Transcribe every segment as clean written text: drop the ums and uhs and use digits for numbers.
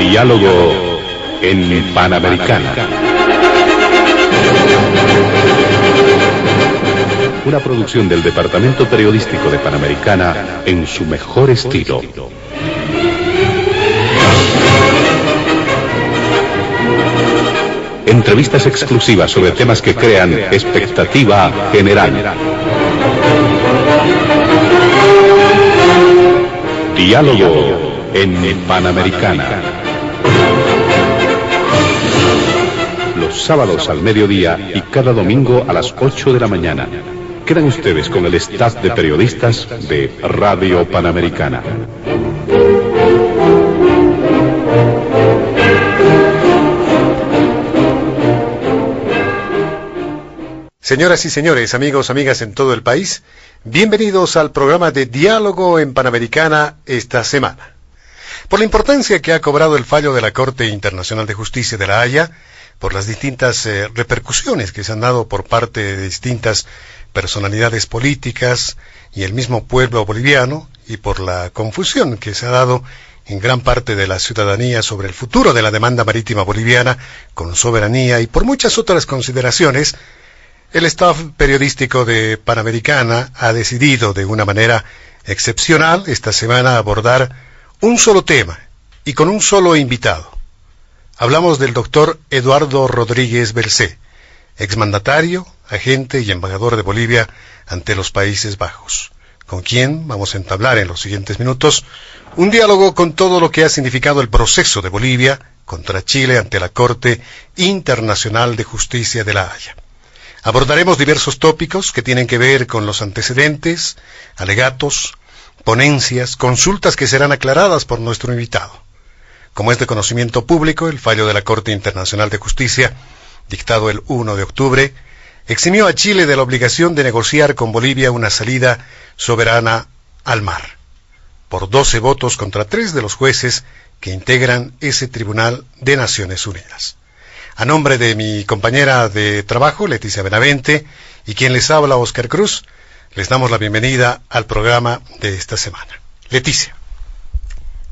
Diálogo en Panamericana. Una producción del Departamento Periodístico de Panamericana en su mejor estilo. Entrevistas exclusivas sobre temas que crean expectativa general. Diálogo en Panamericana. Los sábados al mediodía y cada domingo a las 8 de la mañana. Quedan ustedes con el staff de periodistas de Radio Panamericana. Señoras y señores, amigos, amigas en todo el país, bienvenidos al programa de Diálogo en Panamericana esta semana. Por la importancia que ha cobrado el fallo de la Corte Internacional de Justicia de La Haya, por las distintas repercusiones que se han dado por parte de distintas personalidades políticas y el mismo pueblo boliviano, y por la confusión que se ha dado en gran parte de la ciudadanía sobre el futuro de la demanda marítima boliviana con soberanía y por muchas otras consideraciones, el staff periodístico de Panamericana ha decidido de una manera excepcional esta semana abordar un solo tema y con un solo invitado. Hablamos del doctor Eduardo Rodríguez Belcé, exmandatario, agente y embajador de Bolivia ante los Países Bajos, con quien vamos a entablar en los siguientes minutos un diálogo con todo lo que ha significado el proceso de Bolivia contra Chile ante la Corte Internacional de Justicia de La Haya. Abordaremos diversos tópicos que tienen que ver con los antecedentes, alegatos, ponencias, consultas que serán aclaradas por nuestro invitado. Como es de conocimiento público, el fallo de la Corte Internacional de Justicia, dictado el 1 de octubre, eximió a Chile de la obligación de negociar con Bolivia una salida soberana al mar, por 12 votos contra 3 de los jueces que integran ese Tribunal de Naciones Unidas. A nombre de mi compañera de trabajo, Leticia Benavente, y quien les habla, Oscar Cruz, les damos la bienvenida al programa de esta semana. Leticia.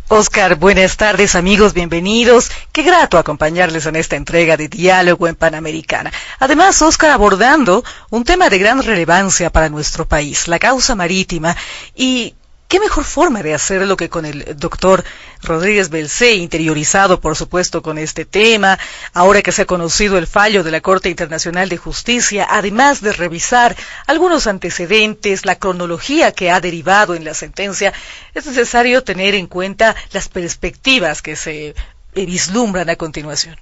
Oscar, buenas tardes amigos, bienvenidos. Qué grato acompañarles en esta entrega de Diálogo en Panamericana. Además, Oscar, abordando un tema de gran relevancia para nuestro país, la causa marítima, y qué mejor forma de hacerlo que con el doctor Rodríguez Belcé, interiorizado por supuesto con este tema, ahora que se ha conocido el fallo de la Corte Internacional de Justicia, además de revisar algunos antecedentes, la cronología que ha derivado en la sentencia, es necesario tener en cuenta las perspectivas que se vislumbran a continuación.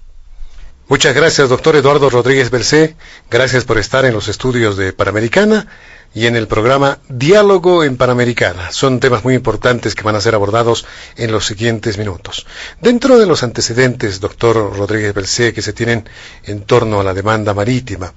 Muchas gracias, doctor Eduardo Rodríguez Belcé. Gracias por estar en los estudios de Panamericana y en el programa Diálogo en Panamericana. Son temas muy importantes que van a ser abordados en los siguientes minutos. Dentro de los antecedentes, doctor Rodríguez Belcé, que se tienen en torno a la demanda marítima,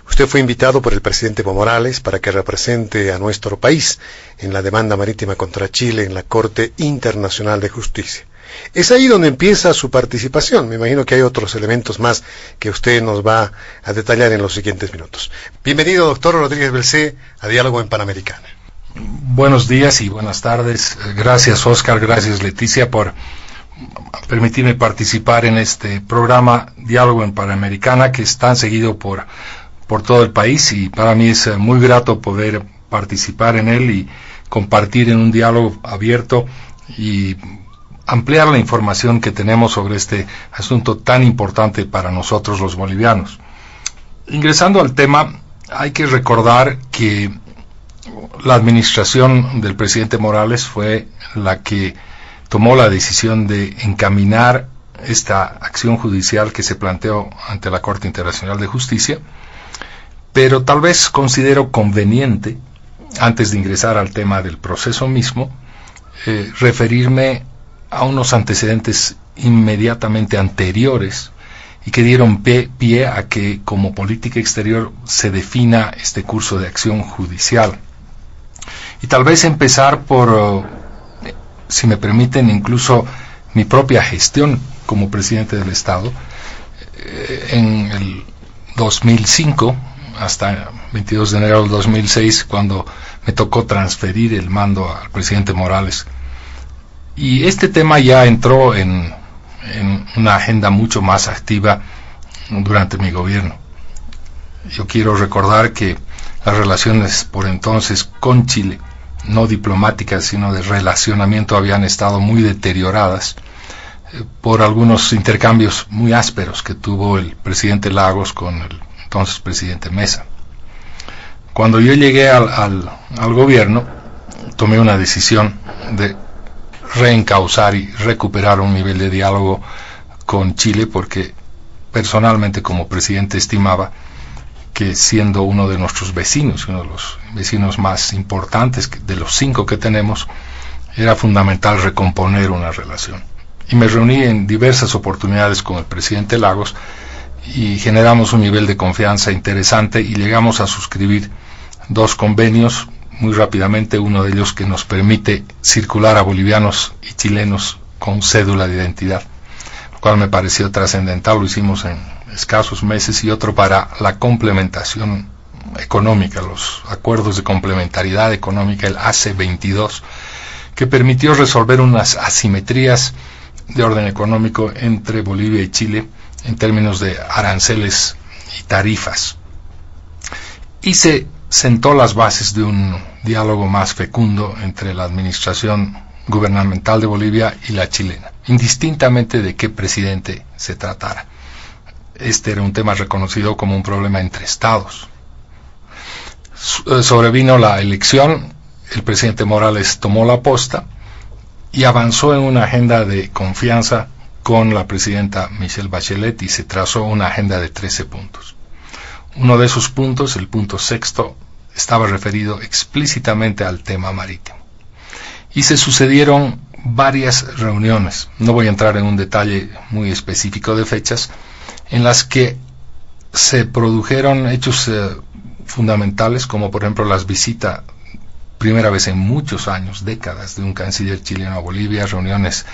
usted fue invitado por el presidente Evo Morales para que represente a nuestro país en la demanda marítima contra Chile en la Corte Internacional de Justicia. Es ahí donde empieza su participación. Me imagino que hay otros elementos más que usted nos va a detallar en los siguientes minutos. Bienvenido, doctor Rodríguez Belcé, a Diálogo en Panamericana. Buenos días y buenas tardes. Gracias, Oscar, gracias, Leticia, por permitirme participar en este programa Diálogo en Panamericana, que es tan seguido por todo el país, y para mí es muy grato poder participar en él y compartir en un diálogo abierto y ampliar la información que tenemos sobre este asunto tan importante para nosotros los bolivianos. Ingresando al tema, hay que recordar que la administración del presidente Morales fue la que tomó la decisión de encaminar esta acción judicial que se planteó ante la Corte Internacional de Justicia, pero tal vez considero conveniente, antes de ingresar al tema del proceso mismo, referirme a unos antecedentes inmediatamente anteriores y que dieron pie a que como política exterior se defina este curso de acción judicial. Y tal vez empezar por, si me permiten, incluso mi propia gestión como presidente del Estado. En el 2005, hasta 22 de enero del 2006, cuando me tocó transferir el mando al presidente Morales. Y este tema ya entró en en una agenda mucho más activa durante mi gobierno. Yo quiero recordar que las relaciones por entonces con Chile, no diplomáticas sino de relacionamiento, habían estado muy deterioradas por algunos intercambios muy ásperos que tuvo el presidente Lagos con el entonces presidente Mesa. Cuando yo llegué al gobierno, tomé una decisión de reencauzar y recuperar un nivel de diálogo con Chile, porque personalmente como presidente estimaba que, siendo uno de nuestros vecinos, uno de los vecinos más importantes de los 5 que tenemos, era fundamental recomponer una relación. Y me reuní en diversas oportunidades con el presidente Lagos y generamos un nivel de confianza interesante y llegamos a suscribir 2 convenios muy rápidamente, uno de ellos que nos permite circular a bolivianos y chilenos con cédula de identidad, lo cual me pareció trascendental, lo hicimos en escasos meses, y otro para la complementación económica, los acuerdos de complementariedad económica, el AC22, que permitió resolver unas asimetrías de orden económico entre Bolivia y Chile en términos de aranceles y tarifas. Y se sentó las bases de un diálogo más fecundo entre la administración gubernamental de Bolivia y la chilena, indistintamente de qué presidente se tratara. Este era un tema reconocido como un problema entre estados. Sobrevino la elección, el presidente Morales tomó la posta y avanzó en una agenda de confianza con la presidenta Michelle Bachelet, y se trazó una agenda de 13 puntos. Uno de esos puntos, el punto 6, estaba referido explícitamente al tema marítimo. Y se sucedieron varias reuniones, no voy a entrar en un detalle muy específico de fechas, en las que se produjeron hechos fundamentales, como por ejemplo las visitas, primera vez en muchos años, décadas, de un canciller chileno a Bolivia, reuniones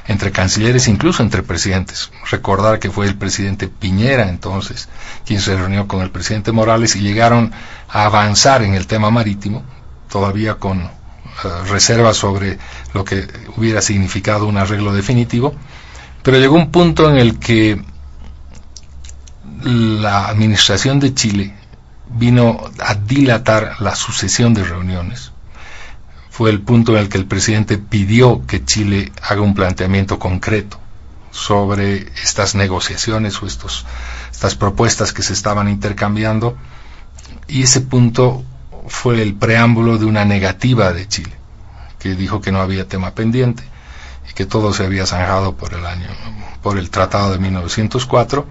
entre cancilleres, incluso entre presidentes. Recordar que fue el presidente Piñera entonces quien se reunió con el presidente Morales y llegaron a avanzar en el tema marítimo, todavía con reservas sobre lo que hubiera significado un arreglo definitivo, pero llegó un punto en el que la administración de Chile vino a dilatar la sucesión de reuniones. Fue el punto en el que el presidente pidió que Chile haga un planteamiento concreto sobre estas negociaciones o estas propuestas que se estaban intercambiando, y ese punto fue el preámbulo de una negativa de Chile, que dijo que no había tema pendiente y que todo se había zanjado por el Tratado de 1904,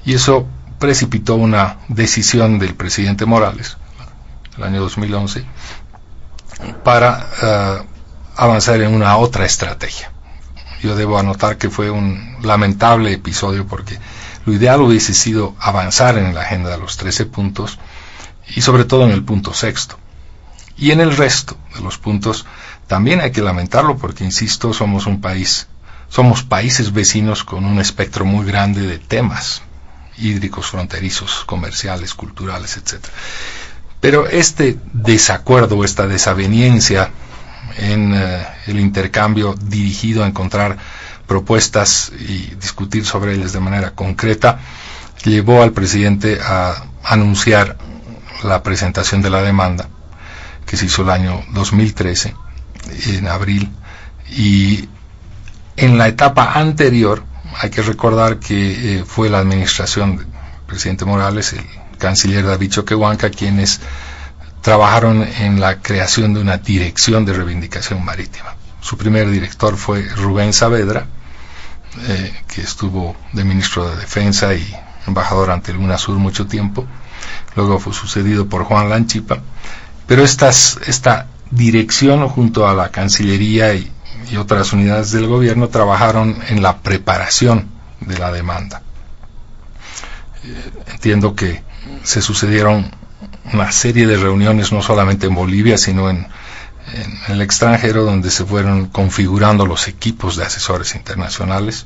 y eso precipitó una decisión del presidente Morales, el año 2011, para avanzar en una otra estrategia. Yo debo anotar que fue un lamentable episodio, porque lo ideal hubiese sido avanzar en la agenda de los 13 puntos y sobre todo en el punto 6. Y en el resto de los puntos también hay que lamentarlo, porque insisto, somos países vecinos con un espectro muy grande de temas hídricos, fronterizos, comerciales, culturales, etc. Pero este desacuerdo, esta desaveniencia en el intercambio dirigido a encontrar propuestas y discutir sobre ellas de manera concreta, llevó al presidente a anunciar la presentación de la demanda, que se hizo el año 2013, en abril. Y en la etapa anterior, hay que recordar que fue la administración del presidente Morales, el canciller David Choquehuanca, quienes trabajaron en la creación de una dirección de reivindicación marítima. Su primer director fue Rubén Saavedra, que estuvo de ministro de Defensa y embajador ante el UNASUR mucho tiempo. Luego fue sucedido por Juan Lanchipa. Pero esta dirección, junto a la Cancillería y otras unidades del gobierno, trabajaron en la preparación de la demanda. Entiendo que se sucedieron una serie de reuniones, no solamente en Bolivia, sino en el extranjero, donde se fueron configurando los equipos de asesores internacionales.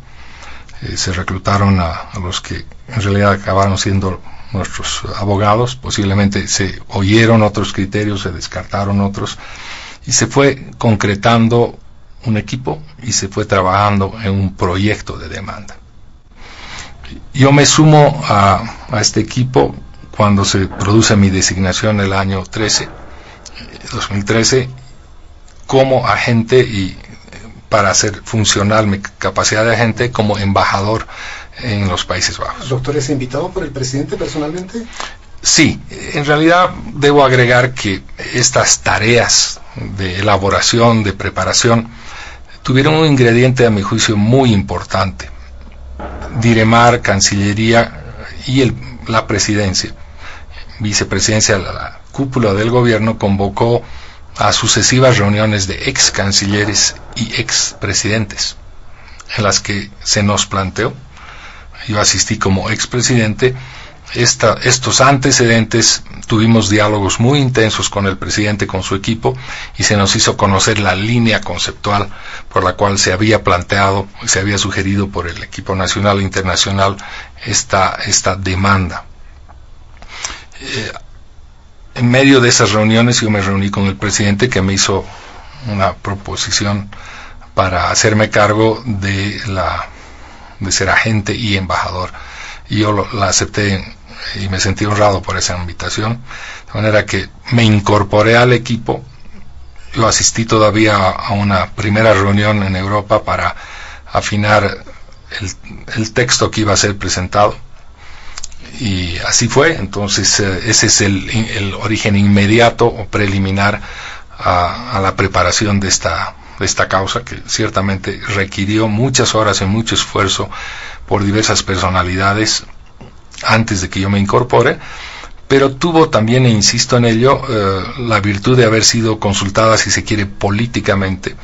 Se reclutaron a los que en realidad acabaron siendo nuestros abogados. Posiblemente se oyeron otros criterios, se descartaron otros, y se fue concretando un equipo y se fue trabajando en un proyecto de demanda. Yo me sumo a este equipo cuando se produce mi designación el año 2013, como agente y para hacer funcional mi capacidad de agente como embajador en los Países Bajos. Doctor, ¿es invitado por el presidente personalmente? Sí, en realidad debo agregar que estas tareas de elaboración, de preparación, tuvieron un ingrediente a mi juicio muy importante. Diremar, Cancillería y la presidencia, vicepresidencia, la cúpula del gobierno convocó a sucesivas reuniones de ex cancilleres y ex presidentes, en las que se nos planteó, yo asistí como ex presidente, estos antecedentes. Tuvimos diálogos muy intensos con el presidente, con su equipo, y se nos hizo conocer la línea conceptual por la cual se había planteado, se había sugerido por el equipo nacional e internacional esta demanda. En medio de esas reuniones yo me reuní con el presidente, que me hizo una proposición para hacerme cargo de ser agente y embajador, y yo la acepté y me sentí honrado por esa invitación, de manera que me incorporé al equipo. Yo asistí todavía a una primera reunión en Europa para afinar el texto que iba a ser presentado, y así fue. Entonces ese es el origen inmediato o preliminar a la preparación de esta causa, que ciertamente requirió muchas horas y mucho esfuerzo por diversas personalidades antes de que yo me incorpore, pero tuvo también, e insisto en ello, la virtud de haber sido consultada, si se quiere, políticamente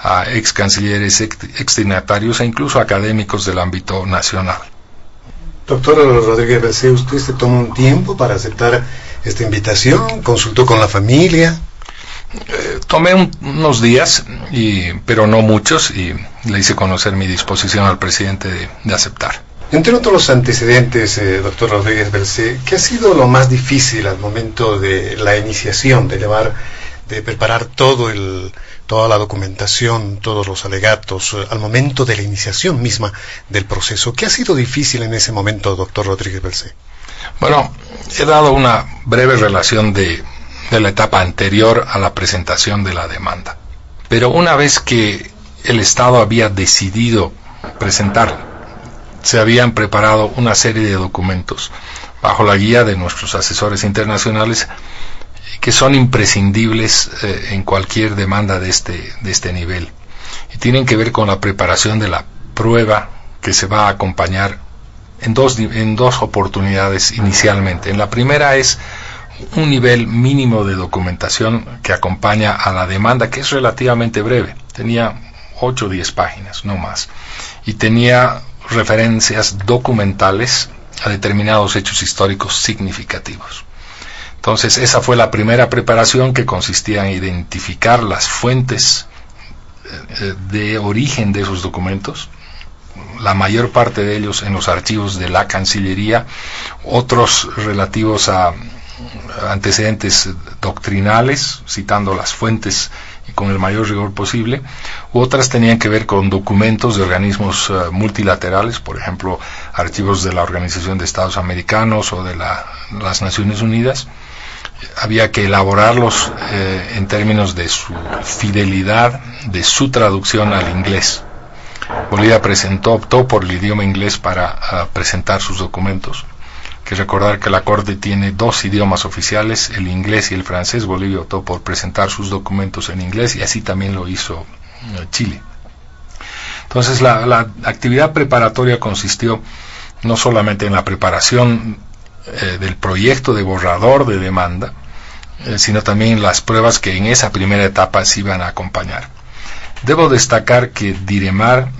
a ex cancilleres, ex dignatarios e incluso académicos del ámbito nacional. Doctor Rodríguez Belcé, ¿usted se tomó un tiempo para aceptar esta invitación? ¿Consultó con la familia? Tomé unos días, pero no muchos, y le hice conocer mi disposición al presidente de aceptar. Entre otros los antecedentes, doctor Rodríguez Belcé, ¿qué ha sido lo más difícil al momento de la iniciación, de preparar toda la documentación, todos los alegatos, al momento de la iniciación misma del proceso? ¿Qué ha sido difícil en ese momento, doctor Rodríguez Belcé? Bueno, he dado una breve relación de la etapa anterior a la presentación de la demanda. Pero una vez que el Estado había decidido presentarla, se habían preparado una serie de documentos bajo la guía de nuestros asesores internacionales que son imprescindibles en cualquier demanda de este nivel, y tienen que ver con la preparación de la prueba que se va a acompañar en dos oportunidades inicialmente. En la primera es un nivel mínimo de documentación que acompaña a la demanda, que es relativamente breve, tenía 8 o 10 páginas, no más, y tenía referencias documentales a determinados hechos históricos significativos. Entonces esa fue la primera preparación, que consistía en identificar las fuentes de origen de esos documentos, la mayor parte de ellos en los archivos de la Cancillería, otros relativos a antecedentes doctrinales, citando las fuentes con el mayor rigor posible, u otras tenían que ver con documentos de organismos multilaterales, por ejemplo, archivos de la Organización de Estados Americanos o de las Naciones Unidas. Había que elaborarlos en términos de su fidelidad, de su traducción al inglés. Bolivia optó por el idioma inglés para presentar sus documentos. Hay que recordar que la Corte tiene 2 idiomas oficiales, el inglés y el francés. Bolivia optó por presentar sus documentos en inglés, y así también lo hizo Chile. Entonces la actividad preparatoria consistió no solamente en la preparación del proyecto de borrador de demanda, sino también en las pruebas que en esa primera etapa se iban a acompañar. Debo destacar que Diremar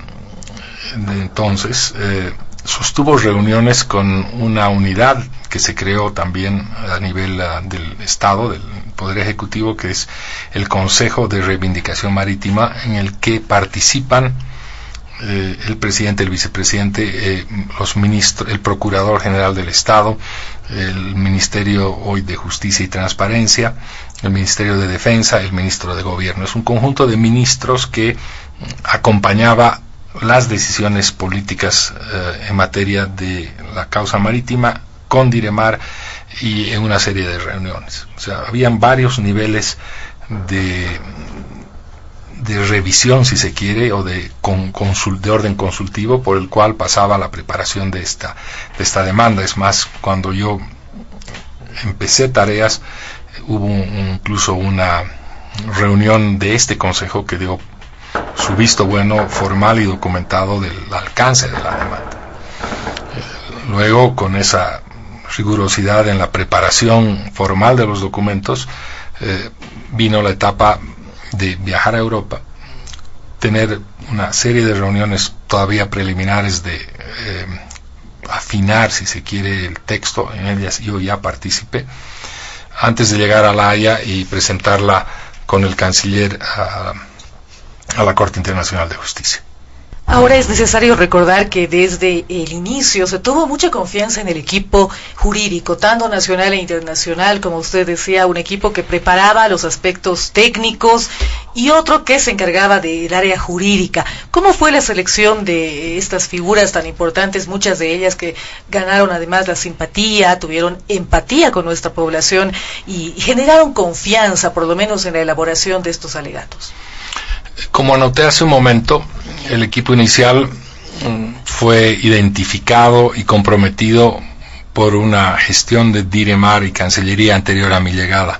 entonces sostuvo reuniones con una unidad que se creó también a nivel del Estado, del Poder Ejecutivo, que es el Consejo de Reivindicación Marítima, en el que participan el presidente, el vicepresidente, los ministros, el Procurador General del Estado, el Ministerio hoy de Justicia y Transparencia, el Ministerio de Defensa, el Ministro de Gobierno. Es un conjunto de ministros que acompañaba las decisiones políticas en materia de la causa marítima con Diremar y en una serie de reuniones. O sea, habían varios niveles de revisión, si se quiere, o de orden consultivo por el cual pasaba la preparación de esta demanda. Es más, cuando yo empecé tareas, hubo incluso una reunión de este consejo que dio su visto bueno formal y documentado del alcance de la demanda. Luego, con esa rigurosidad en la preparación formal de los documentos, vino la etapa de viajar a Europa, tener una serie de reuniones todavía preliminares de afinar, si se quiere, el texto. En ellas yo ya participé, antes de llegar a La Haya y presentarla con el canciller a la Corte Internacional de Justicia. Ahora es necesario recordar que desde el inicio se tuvo mucha confianza en el equipo jurídico, tanto nacional e internacional, como usted decía, un equipo que preparaba los aspectos técnicos y otro que se encargaba del área jurídica. ¿Cómo fue la selección de estas figuras tan importantes, muchas de ellas que ganaron además la simpatía, tuvieron empatía con nuestra población y generaron confianza, por lo menos en la elaboración de estos alegatos? Como anoté hace un momento, el equipo inicial fue identificado y comprometido por una gestión de Diremar y Cancillería anterior a mi llegada,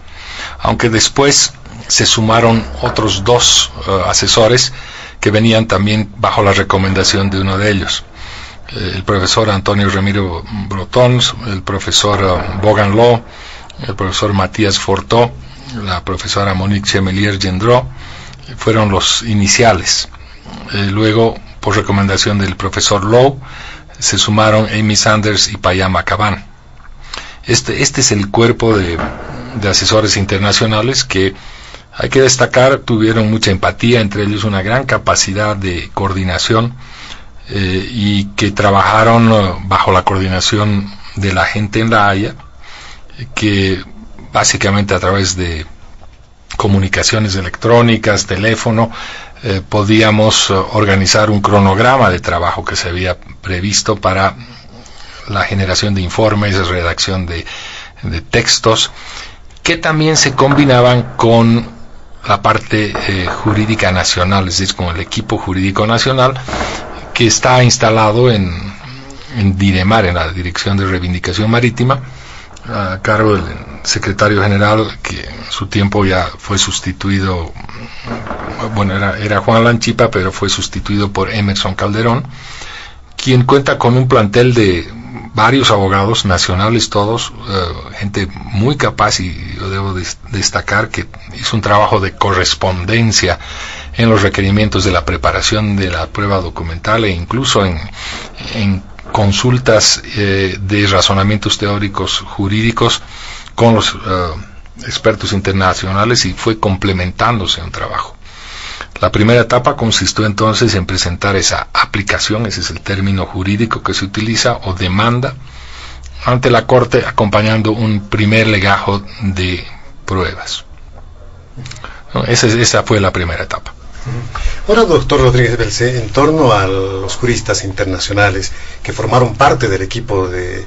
aunque después se sumaron otros dos asesores que venían también bajo la recomendación de uno de ellos, el profesor Antonio Ramiro Brotons, el profesor Bogan Law, el profesor Matías Fortó, la profesora Monique Chemelier-Gendreau. Fueron los iniciales. Luego, por recomendación del profesor Lowe, se sumaron Amy Sanders y Payama Caban. Este es el cuerpo de asesores internacionales que, hay que destacar, tuvieron mucha empatía, entre ellos una gran capacidad de coordinación, y que trabajaron bajo la coordinación de la gente en La Haya, que básicamente a través de comunicaciones electrónicas, teléfono, podíamos organizar un cronograma de trabajo que se había previsto para la generación de informes, redacción de textos, que también se combinaban con la parte jurídica nacional, es decir, con el equipo jurídico nacional que está instalado en Diremar, en la Dirección de Reivindicación Marítima, a cargo del secretario general, que en su tiempo ya fue sustituido, bueno, era Juan Lanchipa, pero fue sustituido por Emerson Calderón, quien cuenta con un plantel de varios abogados nacionales, todos, gente muy capaz, y yo debo destacar que hizo un trabajo de correspondencia en los requerimientos de la preparación de la prueba documental e incluso en consultas de razonamientos teóricos jurídicos con los expertos internacionales, y fue complementándose un trabajo. La primera etapa consistió entonces en presentar esa aplicación, ese es el término jurídico que se utiliza, o demanda, ante la Corte, acompañando un primer legajo de pruebas. ¿No? Esa fue la primera etapa. Ahora, doctor Rodríguez Belcé, en torno a los juristas internacionales que formaron parte del equipo de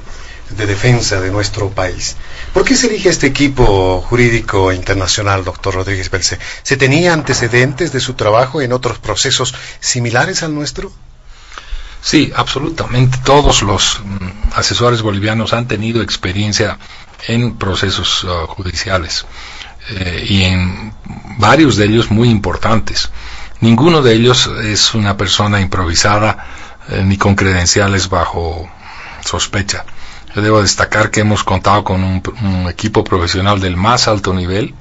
defensa de nuestro país, ¿por qué se elige este equipo jurídico internacional, doctor Rodríguez Belcé? ¿Se tenía antecedentes de su trabajo en otros procesos similares al nuestro? Sí, absolutamente. Todos los asesores bolivianos han tenido experiencia en procesos judiciales, y en varios de ellos muy importantes. Ninguno de ellos es una persona improvisada, ni con credenciales bajo sospecha. Yo debo destacar que hemos contado con un equipo profesional del más alto nivel.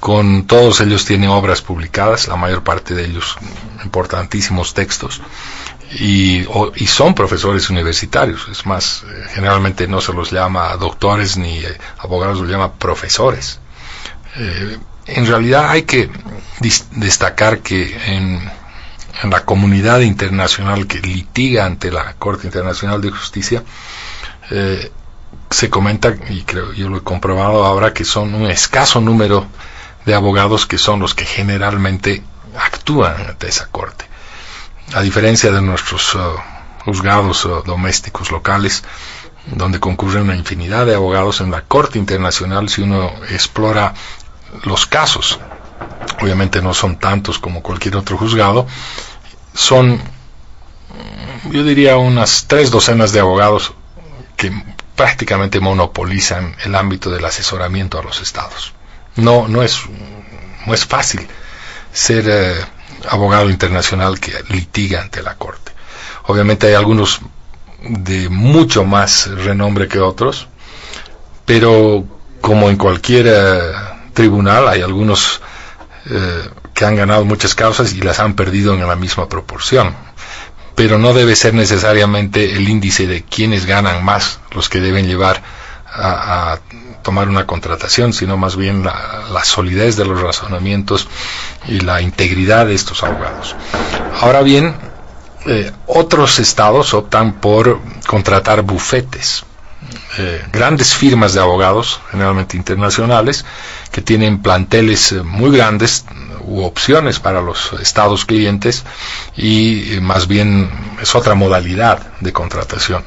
Con todos ellos tienen obras publicadas, la mayor parte de ellos importantísimos textos, y son profesores universitarios. Es más, generalmente no se los llama doctores ni abogados, los llama profesores. En realidad hay que destacar que en la comunidad internacional que litiga ante la Corte Internacional de Justicia, se comenta, y creo yo lo he comprobado ahora, que son un escaso número de abogados que son los que generalmente actúan ante esa corte. A diferencia de nuestros juzgados domésticos locales, donde concurren una infinidad de abogados, en la Corte Internacional, si uno explora los casos, obviamente no son tantos como cualquier otro juzgado, son, yo diría, unas 3 docenas de abogados que prácticamente monopolizan el ámbito del asesoramiento a los estados. No es fácil ser abogado internacional que litiga ante la Corte. Obviamente hay algunos de mucho más renombre que otros, pero como en cualquier tribunal hay algunos que han ganado muchas causas y las han perdido en la misma proporción, pero no debe ser necesariamente el índice de quienes ganan más los que deben llevar a tomar una contratación, sino más bien la solidez de los razonamientos y la integridad de estos abogados. Ahora bien, otros estados optan por contratar bufetes, grandes firmas de abogados, generalmente internacionales, que tienen planteles muy grandes u opciones para los estados clientes, y más bien es otra modalidad de contratación.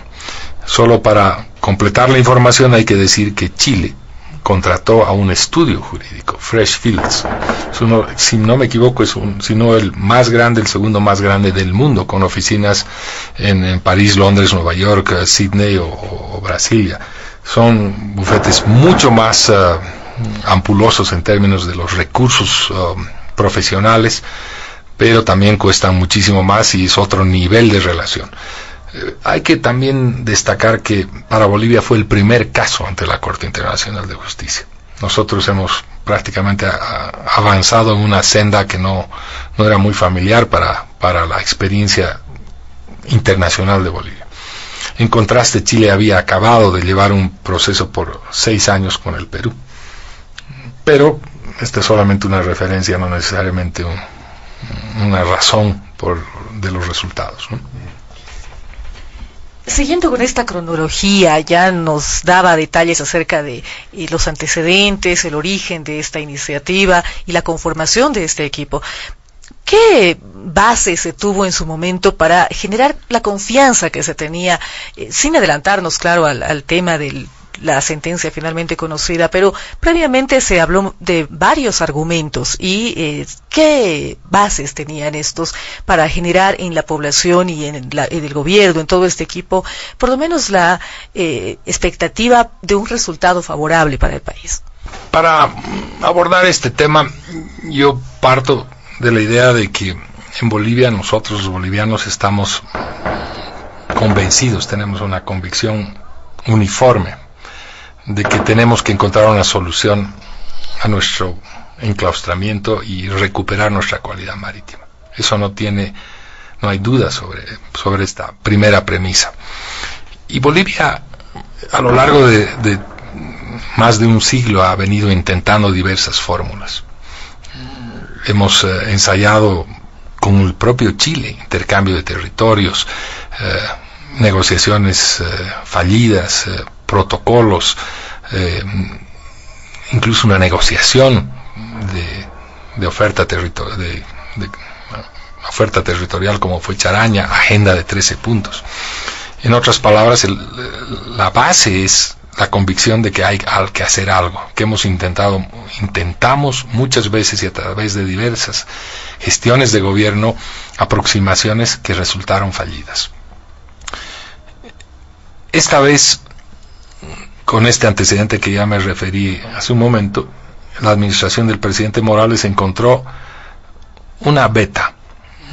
Solo para completar la información hay que decir que Chile contrató a un estudio jurídico, Freshfields. Si no me equivoco, es sino el más grande, el segundo más grande del mundo, con oficinas en París, Londres, Nueva York, Sydney o Brasilia. Son bufetes mucho más ampulosos en términos de los recursos profesionales, pero también cuestan muchísimo más y es otro nivel de relación. Hay que también destacar que para Bolivia fue el primer caso ante la Corte Internacional de Justicia. Nosotros hemos prácticamente avanzado en una senda que no era muy familiar para la experiencia internacional de Bolivia. En contraste, Chile había acabado de llevar un proceso por 6 años con el Perú. Pero esta es solamente una referencia, no necesariamente una razón de los resultados, ¿no? Siguiendo con esta cronología, ya nos daba detalles acerca de los antecedentes, el origen de esta iniciativa y la conformación de este equipo. ¿Qué base se tuvo en su momento para generar la confianza que se tenía, sin adelantarnos, claro, al tema de la sentencia finalmente conocida, pero previamente se habló de varios argumentos y qué bases tenían estos para generar en la población y en el gobierno, en todo este equipo, por lo menos la expectativa de un resultado favorable para el país? Para abordar este tema, yo parto de la idea de que en Bolivia nosotros los bolivianos estamos convencidos, tenemos una convicción uniforme de que tenemos que encontrar una solución a nuestro enclaustramiento y recuperar nuestra cualidad marítima. Eso no hay duda sobre esta primera premisa. Y Bolivia, a lo largo de más de un siglo, ha venido intentando diversas fórmulas. Hemos ensayado con el propio Chile intercambio de territorios, negociaciones fallidas, protocolos, incluso una negociación de oferta territorial como fue Charaña, agenda de 13 puntos. En otras palabras, la base es la convicción de que hay que hacer algo, que intentamos muchas veces y a través de diversas gestiones de gobierno, aproximaciones que resultaron fallidas. Esta vez, con este antecedente que ya me referí hace un momento, la administración del presidente Morales encontró una veta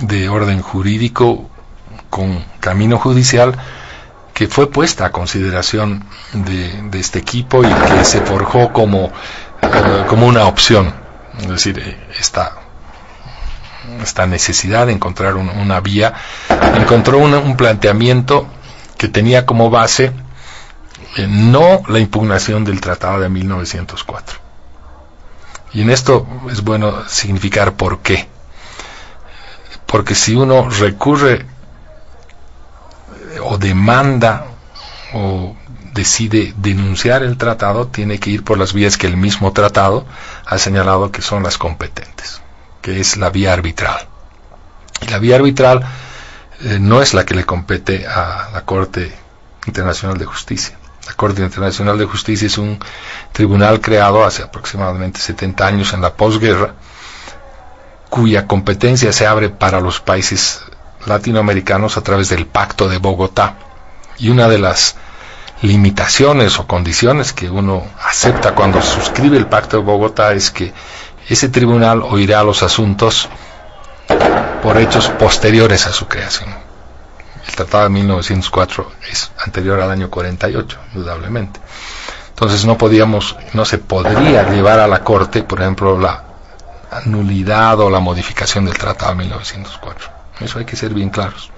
de orden jurídico con camino judicial que fue puesta a consideración de este equipo y que se forjó como una opción. Es decir, esta necesidad de encontrar una vía, encontró un planteamiento que tenía como base no la impugnación del Tratado de 1904. Y en esto es bueno significar por qué. Porque si uno recurre o demanda o decide denunciar el tratado, tiene que ir por las vías que el mismo tratado ha señalado que son las competentes, que es la vía arbitral. Y la vía arbitral no es la que le compete a la Corte Internacional de Justicia. La Corte Internacional de Justicia es un tribunal creado hace aproximadamente 70 años en la posguerra, cuya competencia se abre para los países latinoamericanos a través del Pacto de Bogotá. Y una de las limitaciones o condiciones que uno acepta cuando suscribe el Pacto de Bogotá es que ese tribunal oirá los asuntos por hechos posteriores a su creación. El Tratado de 1904 es anterior al año 48, indudablemente. Entonces no se podría llevar a la Corte, por ejemplo, la nulidad o la modificación del Tratado de 1904. Eso hay que ser bien claros.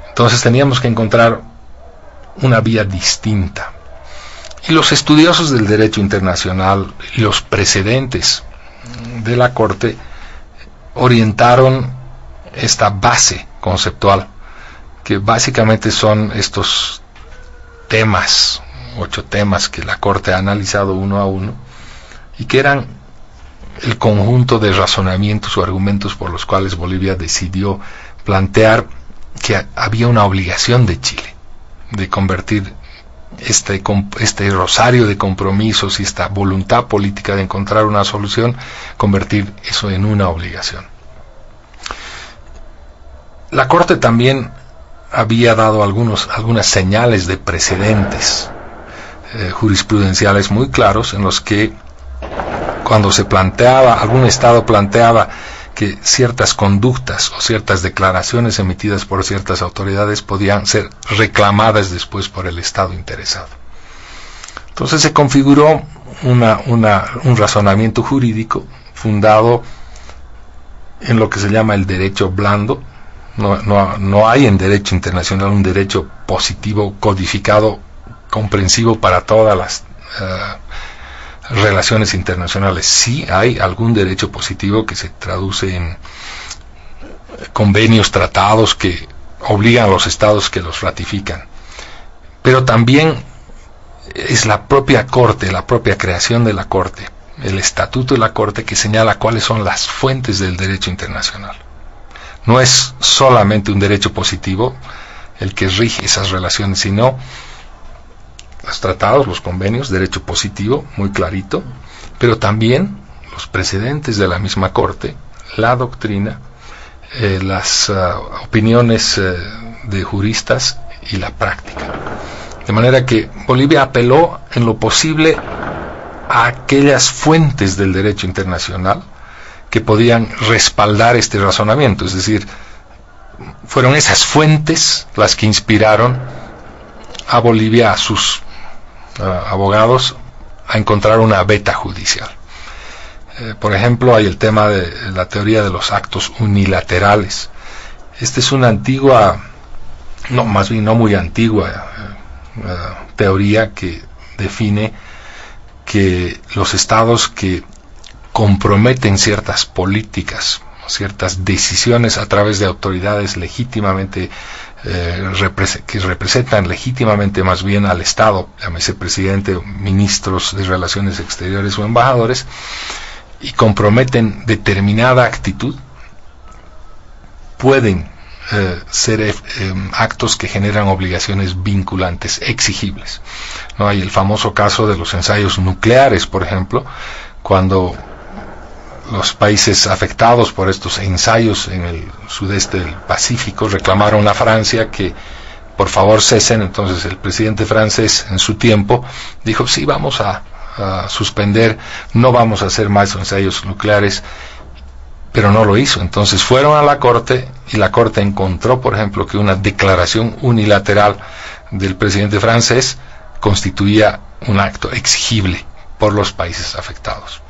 Entonces teníamos que encontrar una vía distinta. Y los estudiosos del derecho internacional y los precedentes de la Corte orientaron esta base conceptual, que básicamente son estos temas, 8 temas que la Corte ha analizado uno a uno, y que eran el conjunto de razonamientos o argumentos por los cuales Bolivia decidió plantear que había una obligación de Chile de convertir este rosario de compromisos y esta voluntad política de encontrar una solución, convertir eso en una obligación. La Corte también había dado algunas señales de precedentes jurisprudenciales muy claros en los que cuando se planteaba, algún Estado planteaba que ciertas conductas o ciertas declaraciones emitidas por ciertas autoridades podían ser reclamadas después por el Estado interesado. Entonces se configuró un razonamiento jurídico fundado en lo que se llama el derecho blando. No hay en derecho internacional un derecho positivo codificado comprensivo para todas las relaciones internacionales. Sí hay algún derecho positivo que se traduce en convenios, tratados que obligan a los estados que los ratifican, pero también es la propia Corte, la propia creación de la Corte, el estatuto de la Corte, que señala cuáles son las fuentes del derecho internacional. No es solamente un derecho positivo el que rige esas relaciones, sino los tratados, los convenios, derecho positivo, muy clarito, pero también los precedentes de la misma Corte, la doctrina, las opiniones de juristas y la práctica. De manera que Bolivia apeló en lo posible a aquellas fuentes del derecho internacional que podían respaldar este razonamiento, es decir, fueron esas fuentes las que inspiraron a Bolivia, a sus abogados, a encontrar una veta judicial. Por ejemplo, hay el tema de la teoría de los actos unilaterales. Esta es una antigua, más bien no muy antigua, teoría que define que los estados que comprometen ciertas políticas, ciertas decisiones a través de autoridades legítimamente que representan legítimamente más bien al Estado, llámese presidente, ministros de Relaciones Exteriores o embajadores, y comprometen determinada actitud, pueden ser actos que generan obligaciones vinculantes, exigibles. ¿No? Hay el famoso caso de los ensayos nucleares, por ejemplo, cuando los países afectados por estos ensayos en el sudeste del Pacífico reclamaron a Francia que por favor cesen. Entonces el presidente francés en su tiempo dijo, sí, vamos a suspender, no vamos a hacer más ensayos nucleares, pero no lo hizo. Entonces fueron a la Corte y la Corte encontró, por ejemplo, que una declaración unilateral del presidente francés constituía un acto exigible por los países afectados.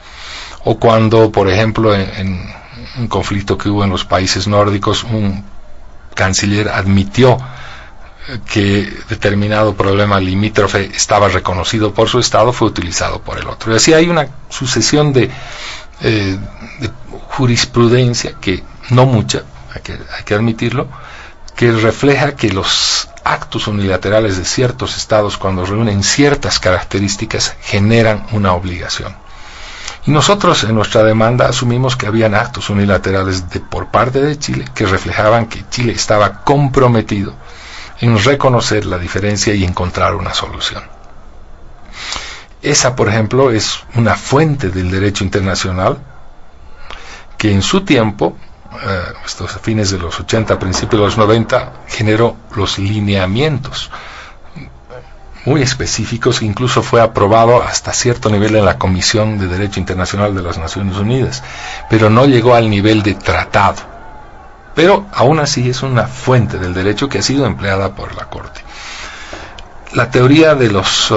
O cuando, por ejemplo, en un conflicto que hubo en los países nórdicos, un canciller admitió que determinado problema limítrofe estaba reconocido por su Estado, fue utilizado por el otro. Y así hay una sucesión de jurisprudencia, que no mucha, hay que admitirlo, que refleja que los actos unilaterales de ciertos estados, cuando reúnen ciertas características, generan una obligación. Y nosotros en nuestra demanda asumimos que habían actos unilaterales por parte de Chile que reflejaban que Chile estaba comprometido en reconocer la diferencia y encontrar una solución. Esa, por ejemplo, es una fuente del derecho internacional que en su tiempo, estos a fines de los 80, principios de los 90, generó los lineamientos muy específicos, incluso fue aprobado hasta cierto nivel en la Comisión de Derecho Internacional de las Naciones Unidas, pero no llegó al nivel de tratado. Pero aún así es una fuente del derecho que ha sido empleada por la Corte. La teoría de los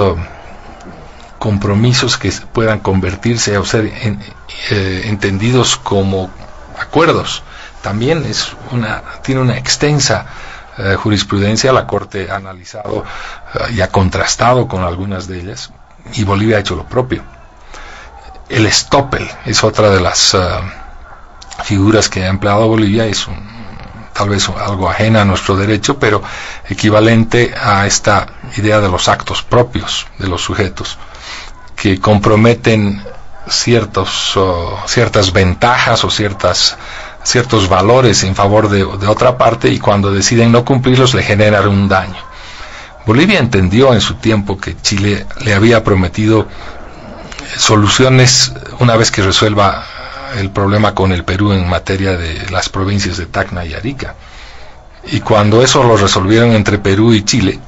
compromisos que puedan convertirse o ser entendidos como acuerdos también tiene una extensa jurisprudencia. La Corte ha analizado y ha contrastado con algunas de ellas, y Bolivia ha hecho lo propio. El estoppel es otra de las figuras que ha empleado Bolivia. Es tal vez algo ajena a nuestro derecho, pero equivalente a esta idea de los actos propios de los sujetos, que comprometen ciertas ventajas o ciertos valores en favor de otra parte, y cuando deciden no cumplirlos le generan un daño. Bolivia entendió en su tiempo que Chile le había prometido soluciones una vez que resuelva el problema con el Perú en materia de las provincias de Tacna y Arica. Y cuando eso lo resolvieron entre Perú y Chile,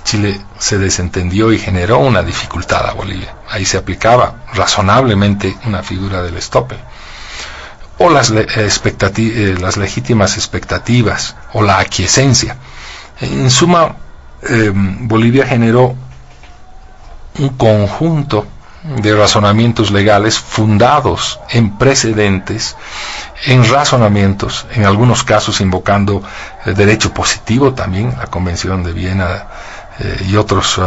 Chile se desentendió y generó una dificultad a Bolivia. Ahí se aplicaba razonablemente una figura del estoppel. O las legítimas expectativas, o la aquiescencia. En suma, Bolivia generó un conjunto de razonamientos legales fundados en precedentes, en razonamientos, en algunos casos invocando derecho positivo también, la Convención de Viena y otros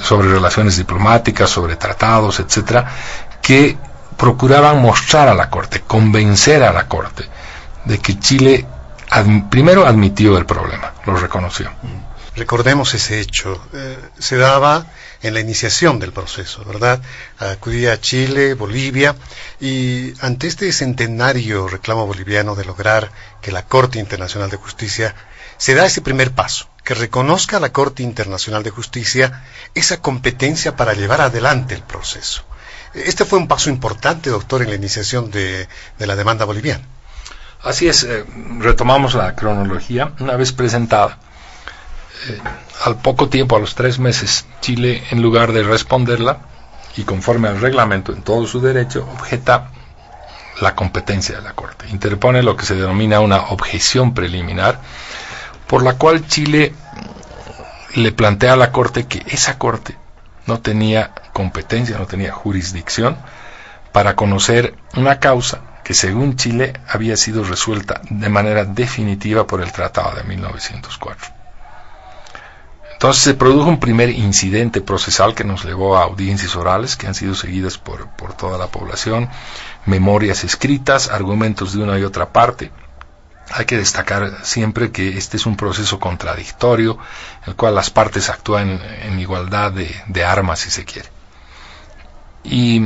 sobre relaciones diplomáticas, sobre tratados, etcétera, que procuraban mostrar a la Corte, convencer a la Corte de que Chile primero admitió el problema, lo reconoció. Recordemos ese hecho. Se daba en la iniciación del proceso, ¿verdad? Acudía a Chile, Bolivia, y ante este centenario reclamo boliviano de lograr que la Corte Internacional de Justicia se da ese primer paso, que reconozca a la Corte Internacional de Justicia esa competencia para llevar adelante el proceso. Este fue un paso importante, doctor, en la iniciación de la demanda boliviana. Así es, retomamos la cronología. Una vez presentada, al poco tiempo, a los 3 meses, Chile, en lugar de responderla, y conforme al reglamento en todo su derecho, objeta la competencia de la Corte. Interpone lo que se denomina una objeción preliminar, por la cual Chile le plantea a la Corte que esa Corte no tenía competencia, no tenía jurisdicción para conocer una causa que según Chile había sido resuelta de manera definitiva por el Tratado de 1904. Entonces se produjo un primer incidente procesal que nos llevó a audiencias orales que han sido seguidas por toda la población, memorias escritas, argumentos de una y otra parte. Hay que destacar siempre que este es un proceso contradictorio, en el cual las partes actúan en igualdad de armas, si se quiere. Y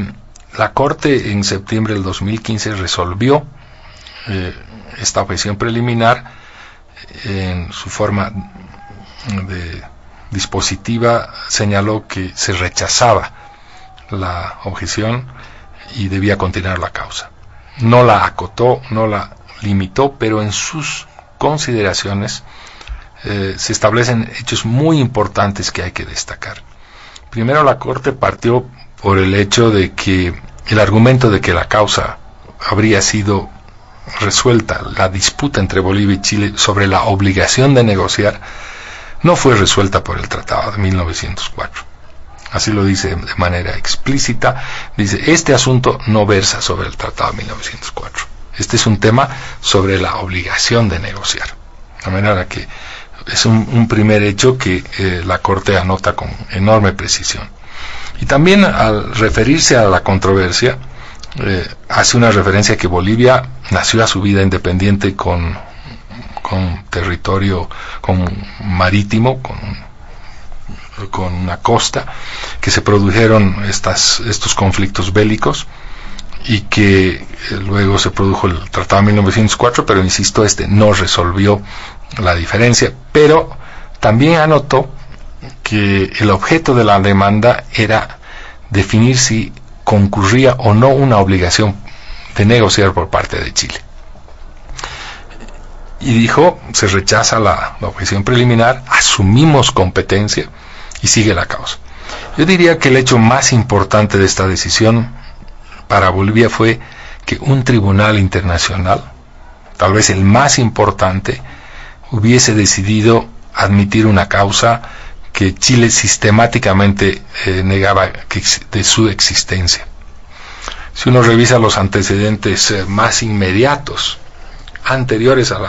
la Corte en septiembre del 2015 resolvió esta objeción preliminar en su forma de dispositiva. Señaló que se rechazaba la objeción y debía continuar la causa. No la acotó, no la limitó, pero en sus consideraciones se establecen hechos muy importantes que hay que destacar. Primero, la Corte partió por el hecho de que el argumento de que la causa habría sido resuelta, la disputa entre Bolivia y Chile sobre la obligación de negociar, no fue resuelta por el Tratado de 1904. Así lo dice de manera explícita. Dice, este asunto no versa sobre el Tratado de 1904. Este es un tema sobre la obligación de negociar. De manera que es un primer hecho que la Corte anota con enorme precisión. Y también al referirse a la controversia, hace una referencia que Bolivia nació a su vida independiente con con territorio marítimo, con una costa, que se produjeron estos conflictos bélicos y que luego se produjo el Tratado de 1904, pero insisto, no resolvió la diferencia, pero también anotó que el objeto de la demanda era definir si concurría o no una obligación de negociar por parte de Chile. Y dijo, se rechaza la objeción preliminar, asumimos competencia y sigue la causa. Yo diría que el hecho más importante de esta decisión para Bolivia fue que un tribunal internacional, tal vez el más importante, hubiese decidido admitir una causa que Chile sistemáticamente negaba de su existencia. Si uno revisa los antecedentes más inmediatos, anteriores a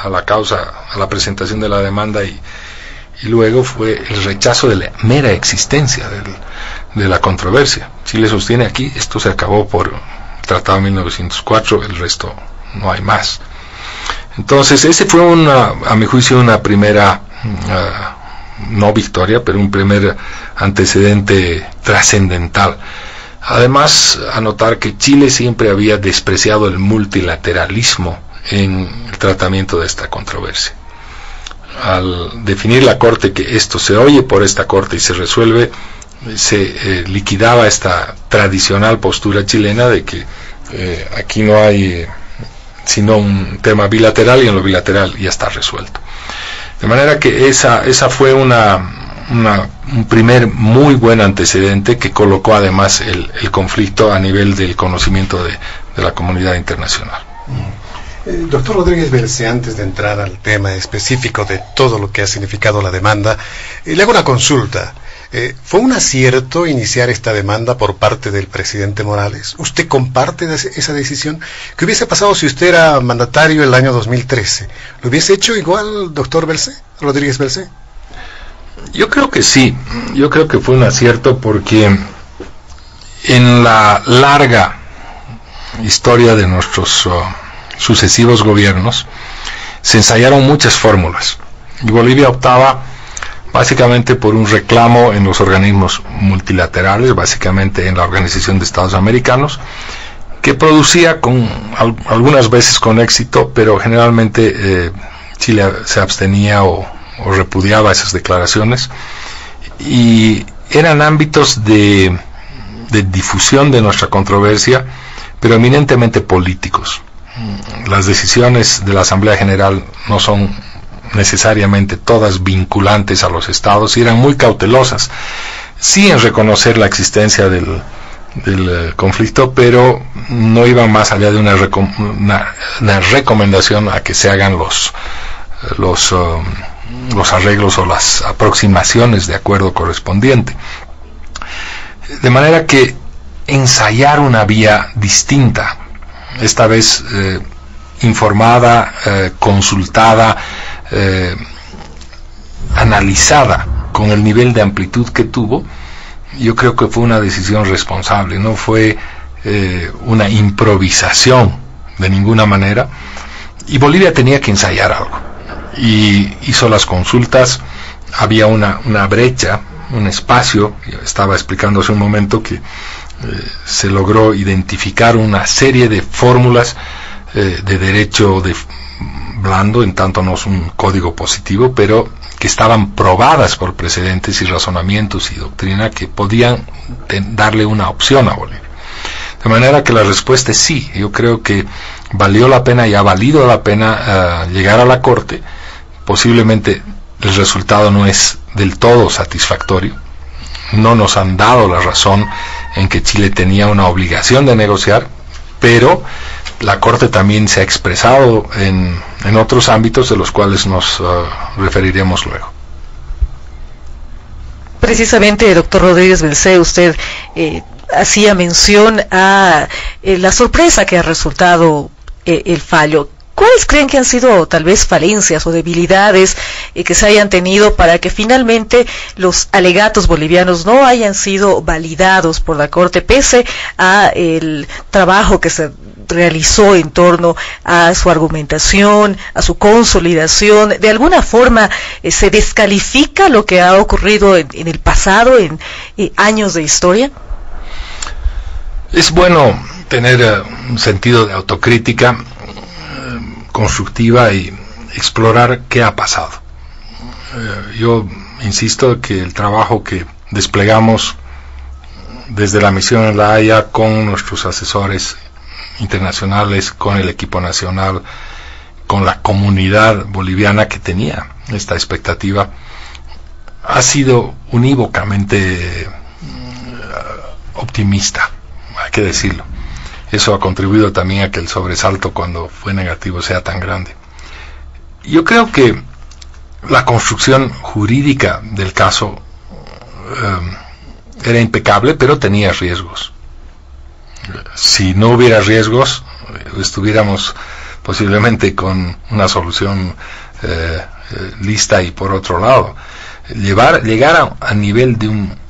la causa, a la presentación de la demanda, y luego fue el rechazo de la mera existencia de la controversia. Chile sostiene aquí, esto se acabó por el Tratado de 1904, el resto no hay más. Entonces, ese fue a mi juicio una primera, no victoria, pero un primer antecedente trascendental. Además, anotar que Chile siempre había despreciado el multilateralismo en el tratamiento de esta controversia. Al definir la Corte que esto se oye por esta Corte y se resuelve, se liquidaba esta tradicional postura chilena de que aquí no hay sino un tema bilateral, y en lo bilateral ya está resuelto. De manera que esa fue un primer muy buen antecedente que colocó además el conflicto a nivel del conocimiento de la comunidad internacional. Doctor Rodríguez Belcé, antes de entrar al tema específico de todo lo que ha significado la demanda, le hago una consulta. ¿Fue un acierto iniciar esta demanda por parte del presidente Morales? ¿Usted comparte esa decisión? ¿Qué hubiese pasado si usted era mandatario el año 2013? ¿Lo hubiese hecho igual, doctor Belcé, Rodríguez Belcé? Yo creo que sí. Yo creo que fue un acierto porque en la larga historia de nuestros sucesivos gobiernos se ensayaron muchas fórmulas y Bolivia optaba básicamente por un reclamo en los organismos multilaterales, básicamente en la Organización de Estados Americanos, que producía algunas veces con éxito, pero generalmente Chile se abstenía o repudiaba esas declaraciones, y eran ámbitos de difusión de nuestra controversia, pero eminentemente políticos. Las decisiones de la Asamblea General no son necesariamente todas vinculantes a los estados y eran muy cautelosas, sí en reconocer la existencia del conflicto, pero no iban más allá de una recomendación a que se hagan los arreglos o las aproximaciones de acuerdo correspondiente. De manera que ensayar una vía distinta, esta vez informada, consultada, analizada con el nivel de amplitud que tuvo, yo creo que fue una decisión responsable, no fue una improvisación de ninguna manera, y Bolivia tenía que ensayar algo, y hizo las consultas. Había una brecha, un espacio, estaba explicando hace un momento que se logró identificar una serie de fórmulas de derecho blando, en tanto no es un código positivo, pero que estaban probadas por precedentes y razonamientos y doctrina que podían darle una opción a Bolivia. De manera que la respuesta es sí. Yo creo que valió la pena y ha valido la pena llegar a la Corte. Posiblemente el resultado no es del todo satisfactorio. No nos han dado la razón en que Chile tenía una obligación de negociar, pero la Corte también se ha expresado en otros ámbitos de los cuales nos referiremos luego. Precisamente, doctor Rodríguez Belcé, usted hacía mención a la sorpresa que ha resultado el fallo. ¿Cuáles creen que han sido tal vez falencias o debilidades que se hayan tenido para que finalmente los alegatos bolivianos no hayan sido validados por la Corte, pese a el trabajo que se realizó en torno a su argumentación, a su consolidación? ¿De alguna forma se descalifica lo que ha ocurrido en el pasado, en años de historia? Es bueno tener un sentido de autocrítica constructiva y explorar qué ha pasado. Yo insisto que el trabajo que desplegamos desde la misión en La Haya con nuestros asesores internacionales, con el equipo nacional, con la comunidad boliviana que tenía esta expectativa, ha sido unívocamente optimista, hay que decirlo. Eso ha contribuido también a que el sobresalto cuando fue negativo sea tan grande. Yo creo que la construcción jurídica del caso era impecable, pero tenía riesgos. Si no hubiera riesgos, estuviéramos posiblemente con una solución lista. Y por otro lado, llegar a nivel de un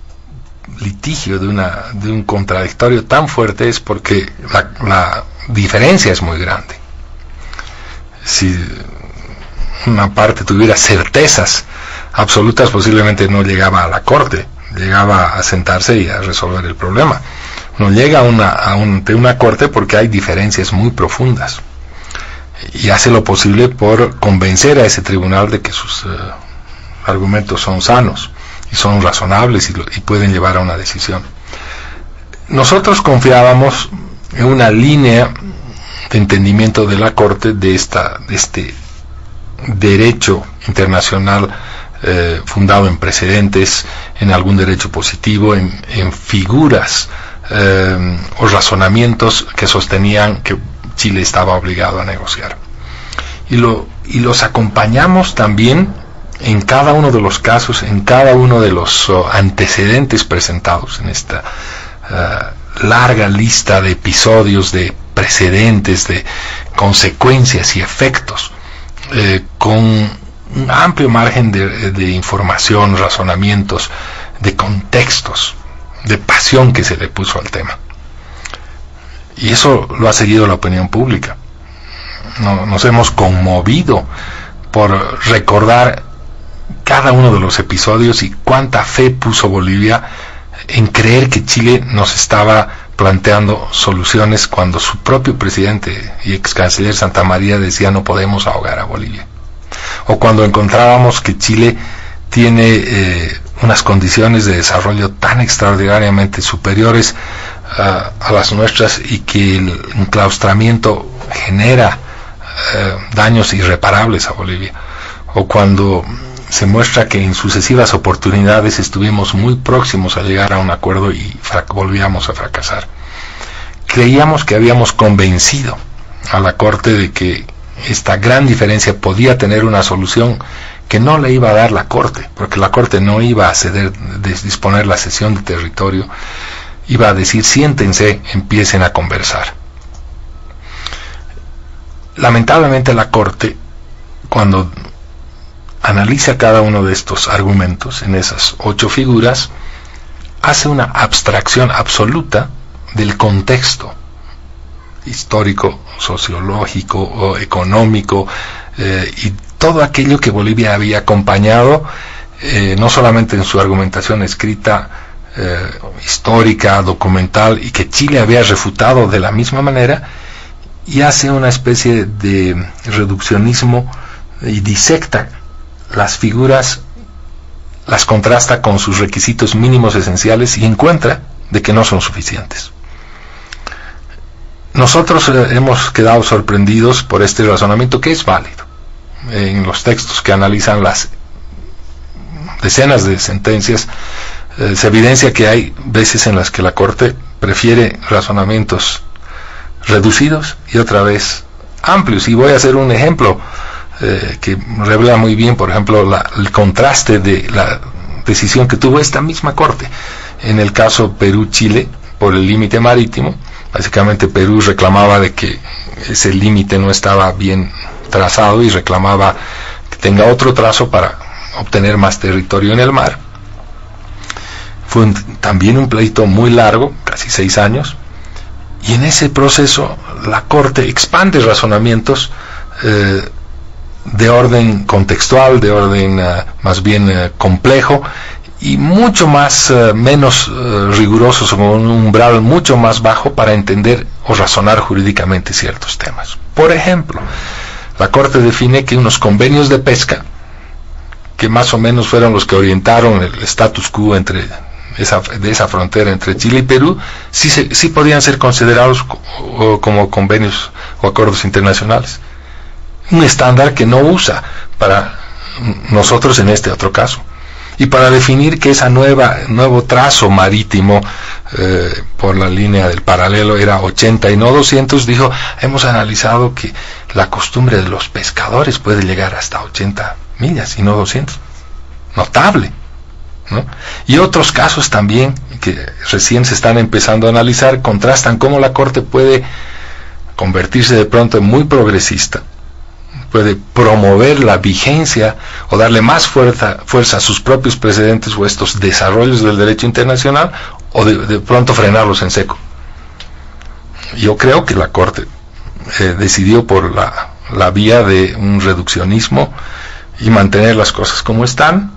litigio, de un contradictorio tan fuerte, es porque la diferencia es muy grande. Si una parte tuviera certezas absolutas, posiblemente no llegaba a la corte, llegaba a sentarse y a resolver el problema. No llega ante una corte porque hay diferencias muy profundas y hace lo posible por convencer a ese tribunal de que sus argumentos son sanos y son razonables y pueden llevar a una decisión. Nosotros confiábamos en una línea de entendimiento de la corte de este derecho internacional fundado en precedentes, en algún derecho positivo, en figuras o razonamientos que sostenían que Chile estaba obligado a negociar. Y los acompañamos también en cada uno de los casos, en cada uno de los antecedentes presentados en esta larga lista de episodios, de precedentes, de consecuencias y efectos, con un amplio margen de información, razonamientos, de contextos, de pasión que se le puso al tema. Y eso lo ha seguido la opinión pública. Nos hemos conmovido por recordar cada uno de los episodios y cuánta fe puso Bolivia en creer que Chile nos estaba planteando soluciones cuando su propio presidente y ex canciller Santamaría decía: no podemos ahogar a Bolivia. O cuando encontrábamos que Chile tiene unas condiciones de desarrollo tan extraordinariamente superiores a las nuestras y que el enclaustramiento genera daños irreparables a Bolivia. O cuando se muestra que en sucesivas oportunidades estuvimos muy próximos a llegar a un acuerdo y volvíamos a fracasar. Creíamos que habíamos convencido a la Corte de que esta gran diferencia podía tener una solución que no le iba a dar la Corte, porque la Corte no iba a ceder, disponer la cesión de territorio, iba a decir: siéntense, empiecen a conversar. Lamentablemente la Corte, cuando analiza cada uno de estos argumentos en esas 8 figuras, hace una abstracción absoluta del contexto histórico, sociológico o económico y todo aquello que Bolivia había acompañado, no solamente en su argumentación escrita, histórica, documental, y que Chile había refutado de la misma manera, y hace una especie de reduccionismo y disecta las figuras, las contrasta con sus requisitos mínimos esenciales y encuentra de que no son suficientes. Nosotros hemos quedado sorprendidos por este razonamiento, que es válido. En los textos que analizan las decenas de sentencias, se evidencia que hay veces en las que la Corte prefiere razonamientos reducidos y otra vez amplios. Y voy a hacer un ejemplo que revela muy bien, por ejemplo, el contraste de la decisión que tuvo esta misma Corte en el caso Perú-Chile por el límite marítimo. Básicamente Perú reclamaba de que ese límite no estaba bien trazado y reclamaba que tenga otro trazo para obtener más territorio en el mar. Fue también un pleito muy largo, casi 6 años, Y en ese proceso la Corte expande razonamientos de orden contextual, de orden más bien complejo, y mucho más menos rigurosos, con un umbral mucho más bajo para entender o razonar jurídicamente ciertos temas. Por ejemplo, la Corte define que unos convenios de pesca, que más o menos fueron los que orientaron el status quo de esa frontera entre Chile y Perú, sí podían ser considerados como convenios o acuerdos internacionales. Un estándar que no usa para nosotros en este otro caso. Y para definir que ese nuevo trazo marítimo por la línea del paralelo era 80 y no 200, dijo, hemos analizado que la costumbre de los pescadores puede llegar hasta 80 millas y no 200. Notable, ¿no? Y otros casos también que recién se están empezando a analizar contrastan cómo la Corte puede convertirse de pronto en muy progresista, puede promover la vigencia o darle más fuerza a sus propios precedentes o estos desarrollos del derecho internacional, o de pronto frenarlos en seco. Yo creo que la Corte decidió por la vía de un reduccionismo y mantener las cosas como están,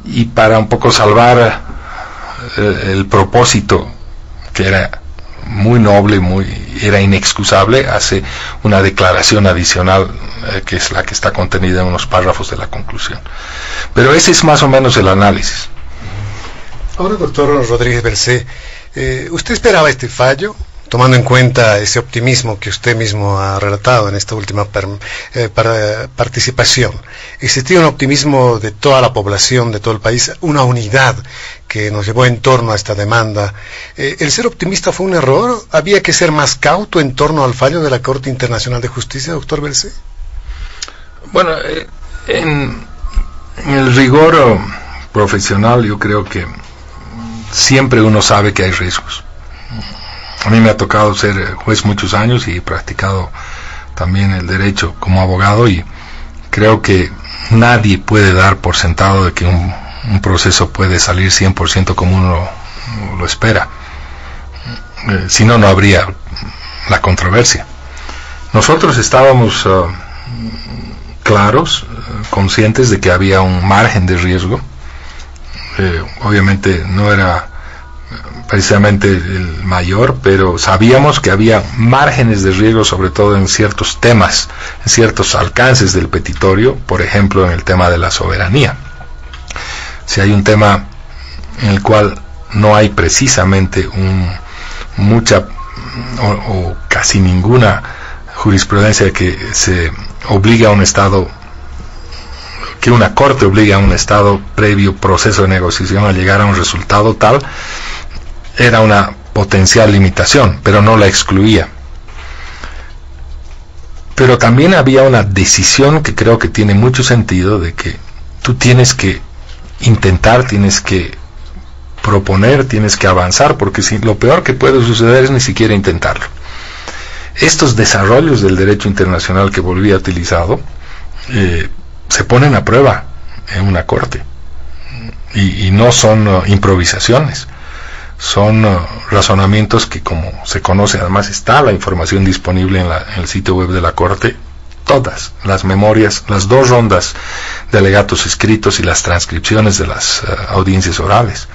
y para un poco salvar el propósito, que era muy noble, era inexcusable, hace una declaración adicional que es la que está contenida en unos párrafos de la conclusión. Pero ese es más o menos el análisis. Ahora, doctor Rodríguez Bercé, ¿usted esperaba este fallo? Tomando en cuenta ese optimismo que usted mismo ha relatado en esta última participación, ¿existía un optimismo de toda la población, de todo el país, una unidad que nos llevó en torno a esta demanda? ¿El ser optimista fue un error? ¿Había que ser más cauto en torno al fallo de la Corte Internacional de Justicia, doctor Bercé? Bueno, en el rigor profesional yo creo que siempre uno sabe que hay riesgos. A mí me ha tocado ser juez muchos años y he practicado también el derecho como abogado, y creo que nadie puede dar por sentado de que un proceso puede salir 100% como uno lo espera. Si no, no habría la controversia. Nosotros estábamos claros, conscientes de que había un margen de riesgo. Obviamente no era precisamente el mayor, pero sabíamos que había márgenes de riesgo, sobre todo en ciertos temas, en ciertos alcances del petitorio, por ejemplo en el tema de la soberanía. Si hay un tema en el cual no hay precisamente mucha o casi ninguna jurisprudencia que se obliga a un Estado, que una Corte obliga a un Estado previo proceso de negociación a llegar a un resultado tal, era una potencial limitación, pero no la excluía. Pero también había una decisión que creo que tiene mucho sentido, de que tú tienes que intentar, tienes que proponer, tienes que avanzar, porque si lo peor que puede suceder es ni siquiera intentarlo. Estos desarrollos del derecho internacional que volví a utilizado se ponen a prueba en una corte, y no son improvisaciones. Son razonamientos que, como se conoce, además está la información disponible en el sitio web de la Corte, todas las memorias, las 2 rondas de alegatos escritos y las transcripciones de las audiencias orales.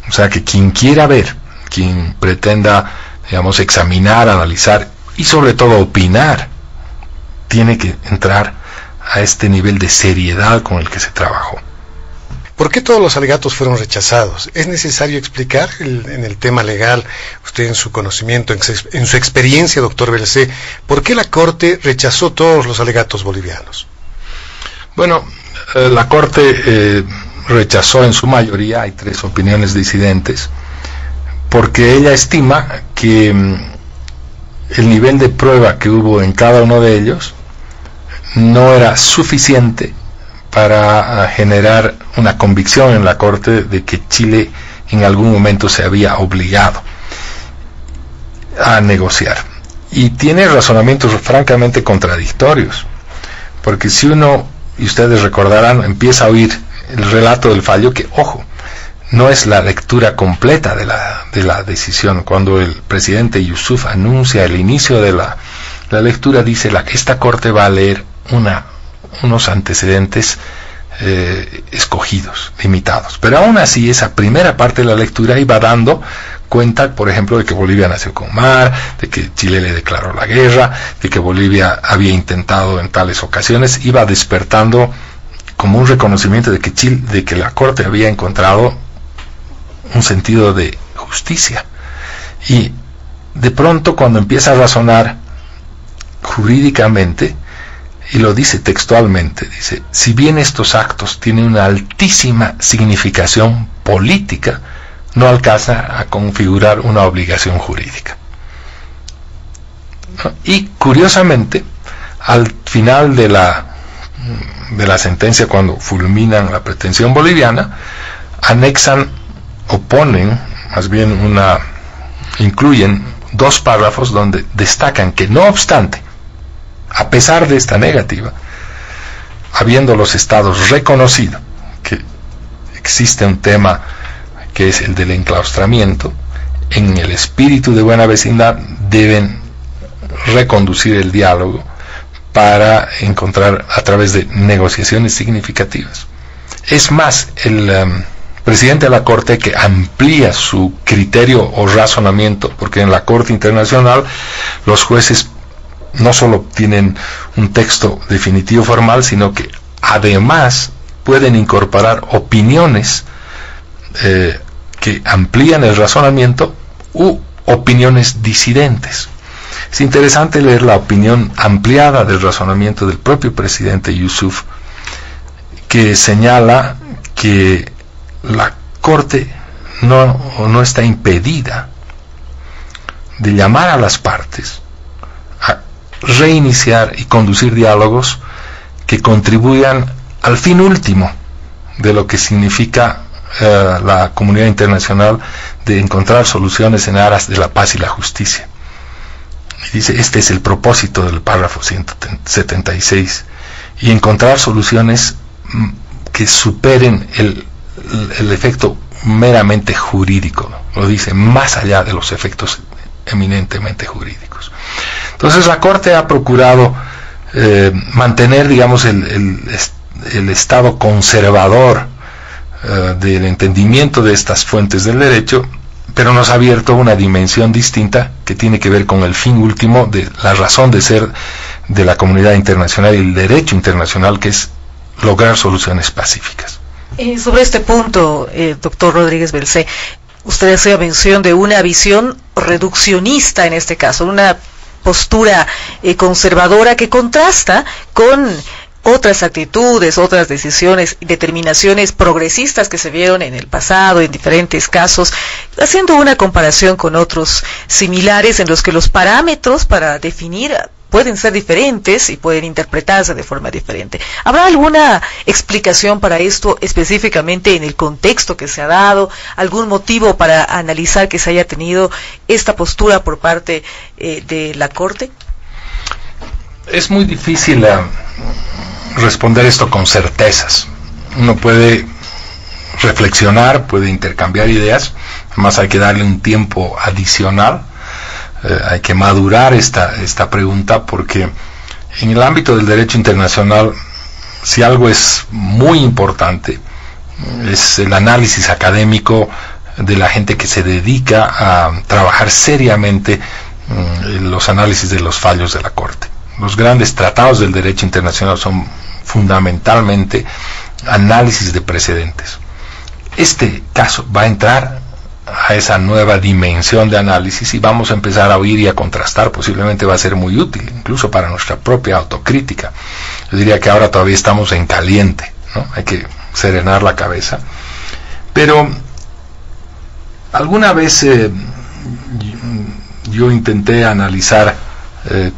O sea que quien quiera ver, quien pretenda, digamos, examinar, analizar y sobre todo opinar, tiene que entrar a este nivel de seriedad con el que se trabajó. ¿Por qué todos los alegatos fueron rechazados? ¿Es necesario explicar en el tema legal, usted en su conocimiento, en su experiencia, doctor Bercé, por qué la Corte rechazó todos los alegatos bolivianos? Bueno, la Corte rechazó en su mayoría, hay 3 opiniones disidentes, porque ella estima que el nivel de prueba que hubo en cada uno de ellos no era suficiente para generar una convicción en la Corte de que Chile en algún momento se había obligado a negociar. Y tiene razonamientos francamente contradictorios, porque si uno, y ustedes recordarán, empieza a oír el relato del fallo, que, ojo, no es la lectura completa de la decisión. Cuando el presidente Yusuf anuncia el inicio de la lectura, dice esta corte va a leer unos antecedentes escogidos, limitados. Pero aún así, esa primera parte de la lectura iba dando cuenta, por ejemplo, de que Bolivia nació con mar, de que Chile le declaró la guerra, de que Bolivia había intentado en tales ocasiones, iba despertando como un reconocimiento de que la Corte había encontrado un sentido de justicia. Y de pronto, cuando empieza a razonar jurídicamente, y lo dice textualmente, dice: si bien estos actos tienen una altísima significación política, no alcanza a configurar una obligación jurídica. Y curiosamente, al final de la sentencia, cuando fulminan la pretensión boliviana, incluyen 2 párrafos donde destacan que, no obstante, a pesar de esta negativa, habiendo los estados reconocido que existe un tema que es el del enclaustramiento, en el espíritu de buena vecindad deben reconducir el diálogo para encontrar a través de negociaciones significativas. Es más, el presidente de la Corte, que amplía su criterio o razonamiento, porque en la Corte Internacional los jueces no solo tienen un texto definitivo formal, sino que además pueden incorporar opiniones que amplían el razonamiento u opiniones disidentes. Es interesante leer la opinión ampliada del razonamiento del propio presidente Yusuf, que señala que la Corte no está impedida de llamar a las partes a reiniciar y conducir diálogos que contribuyan al fin último de lo que significa la comunidad internacional, de encontrar soluciones en aras de la paz y la justicia. Y dice, este es el propósito del párrafo 176, y encontrar soluciones que superen el efecto meramente jurídico, ¿no? Lo dice, más allá de los efectos eminentemente jurídicos. Entonces la Corte ha procurado mantener, digamos, el estado conservador del entendimiento de estas fuentes del derecho, pero nos ha abierto una dimensión distinta que tiene que ver con el fin último de la razón de ser de la comunidad internacional y el derecho internacional, que es lograr soluciones pacíficas. Sobre este punto, doctor Rodríguez Belcé, usted hacía mención de una visión reduccionista en este caso, una postura conservadora que contrasta con otras actitudes, otras decisiones y determinaciones progresistas que se vieron en el pasado en diferentes casos, haciendo una comparación con otros similares en los que los parámetros para definir pueden ser diferentes y pueden interpretarse de forma diferente. ¿Habrá alguna explicación para esto específicamente en el contexto que se ha dado? ¿Algún motivo para analizar que se haya tenido esta postura por parte de la Corte? Es muy difícil responder esto con certezas. Uno puede reflexionar, puede intercambiar ideas, además hay que darle un tiempo adicional. Hay que madurar esta pregunta, porque en el ámbito del derecho internacional, si algo es muy importante, es el análisis académico de la gente que se dedica a trabajar seriamente los análisis de los fallos de la Corte. Los grandes tratados del derecho internacional son fundamentalmente análisis de precedentes. Este caso va a entrar a esa nueva dimensión de análisis y vamos a empezar a oír y a contrastar. Posiblemente va a ser muy útil, incluso para nuestra propia autocrítica. Yo diría que ahora todavía estamos en caliente, ¿no? Hay que serenar la cabeza. Pero alguna vez yo intenté analizar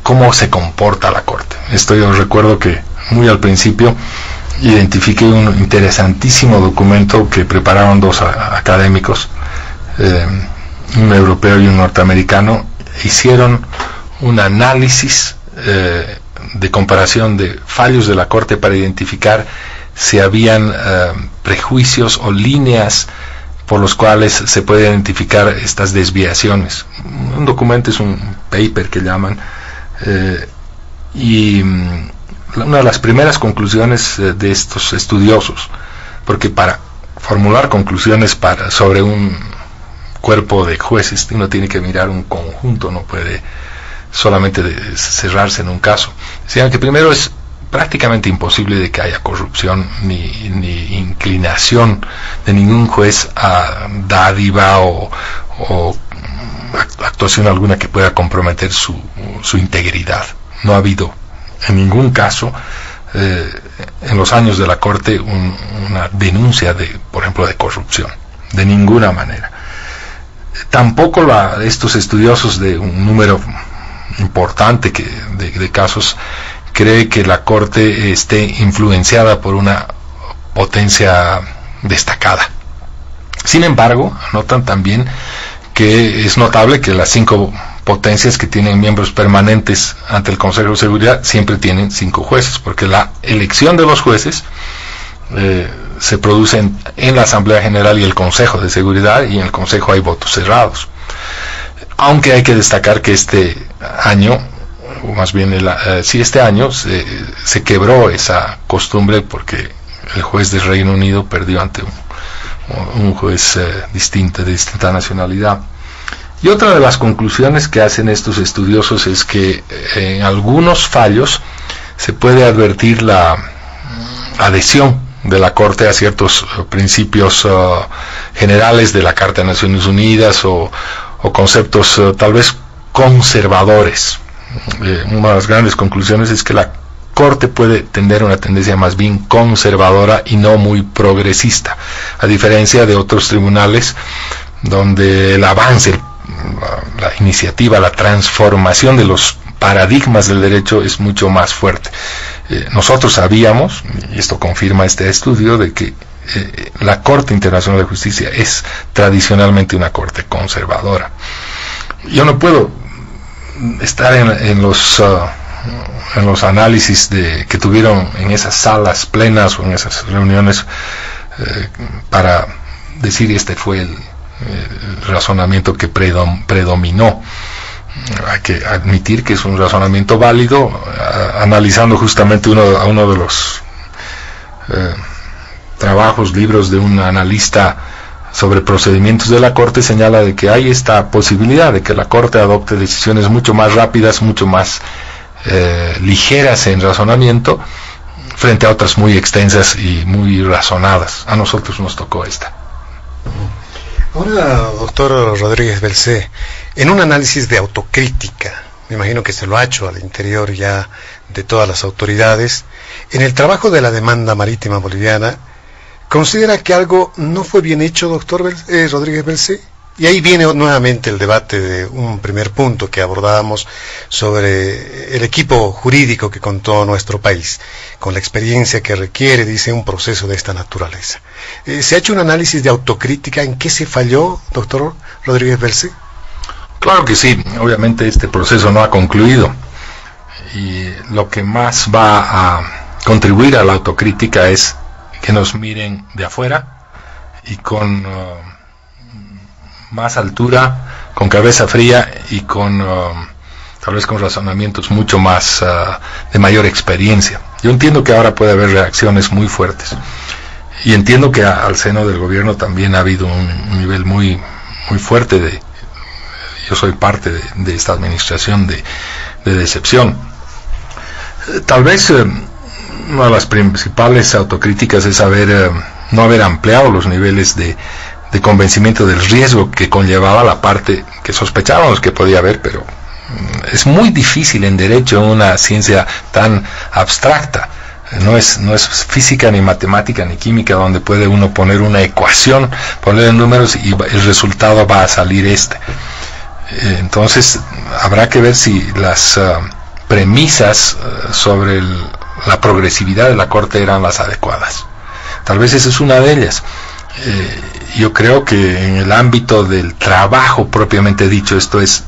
cómo se comporta la Corte. Esto yo recuerdo que muy al principio identifiqué un interesantísimo documento que prepararon 2 académicos, un europeo y un norteamericano. Hicieron un análisis de comparación de fallos de la Corte para identificar si habían prejuicios o líneas por los cuales se puede identificar estas desviaciones. Un documento es un paper que llaman, y una de las primeras conclusiones de estos estudiosos, porque para formular conclusiones sobre un cuerpo de jueces uno tiene que mirar un conjunto, no puede solamente cerrarse en un caso. Decían que primero es prácticamente imposible de que haya corrupción ni inclinación de ningún juez a dádiva o actuación alguna que pueda comprometer su integridad. No ha habido en ningún caso en los años de la Corte una denuncia por ejemplo, de corrupción, de ninguna manera. Tampoco estos estudiosos de un número importante de casos cree que la Corte esté influenciada por una potencia destacada. Sin embargo, anotan también que es notable que las 5 potencias que tienen miembros permanentes ante el Consejo de Seguridad siempre tienen 5 jueces, porque la elección de los jueces se produce en la Asamblea General y el Consejo de Seguridad, y en el Consejo hay votos cerrados. Aunque hay que destacar que este año, o más bien este año se quebró esa costumbre, porque el juez del Reino Unido perdió ante un juez de distinta nacionalidad. Y otra de las conclusiones que hacen estos estudiosos es que en algunos fallos se puede advertir la adhesión de la Corte a ciertos principios generales de la Carta de Naciones Unidas o conceptos tal vez conservadores. Una de las grandes conclusiones es que la Corte puede tener una tendencia más bien conservadora y no muy progresista, a diferencia de otros tribunales donde el avance, la iniciativa, la transformación de los paradigmas del derecho es mucho más fuerte. Nosotros sabíamos, y esto confirma este estudio, de que la Corte Internacional de Justicia es tradicionalmente una corte conservadora. Yo no puedo estar en los análisis que tuvieron en esas salas plenas o en esas reuniones para decir este fue el razonamiento que predominó. Hay que admitir que es un razonamiento válido. Analizando justamente uno de los libros de un analista sobre procedimientos de la Corte, señala de que hay esta posibilidad de que la Corte adopte decisiones mucho más rápidas, mucho más ligeras en razonamiento, frente a otras muy extensas y muy razonadas. A nosotros nos tocó esta. Ahora, doctor Rodríguez Belcé, en un análisis de autocrítica, me imagino que se lo ha hecho al interior ya de todas las autoridades, en el trabajo de la demanda marítima boliviana, ¿considera que algo no fue bien hecho, doctor Rodríguez Belcé? Y ahí viene nuevamente el debate de un primer punto que abordábamos sobre el equipo jurídico que contó nuestro país, con la experiencia que requiere, dice, un proceso de esta naturaleza. ¿Se ha hecho un análisis de autocrítica? ¿En qué se falló, doctor Rodríguez Belcé? Claro que sí, obviamente este proceso no ha concluido, y lo que más va a contribuir a la autocrítica es que nos miren de afuera y con más altura, con cabeza fría y tal vez con razonamientos mucho más de mayor experiencia. Yo entiendo que ahora puede haber reacciones muy fuertes, y entiendo que al seno del gobierno también ha habido un nivel muy fuerte yo soy parte de esta administración de decepción. Tal vez una de las principales autocríticas es no haber ampliado los niveles de convencimiento del riesgo que conllevaba la parte que sospechábamos que podía haber, pero es muy difícil en derecho, en una ciencia tan abstracta. No es física, ni matemática, ni química, donde puede uno poner una ecuación, poner números y el resultado va a salir Entonces habrá que ver si las premisas sobre la progresividad de la Corte eran las adecuadas. Tal vez esa es una de ellas. Yo creo que en el ámbito del trabajo propiamente dicho, esto es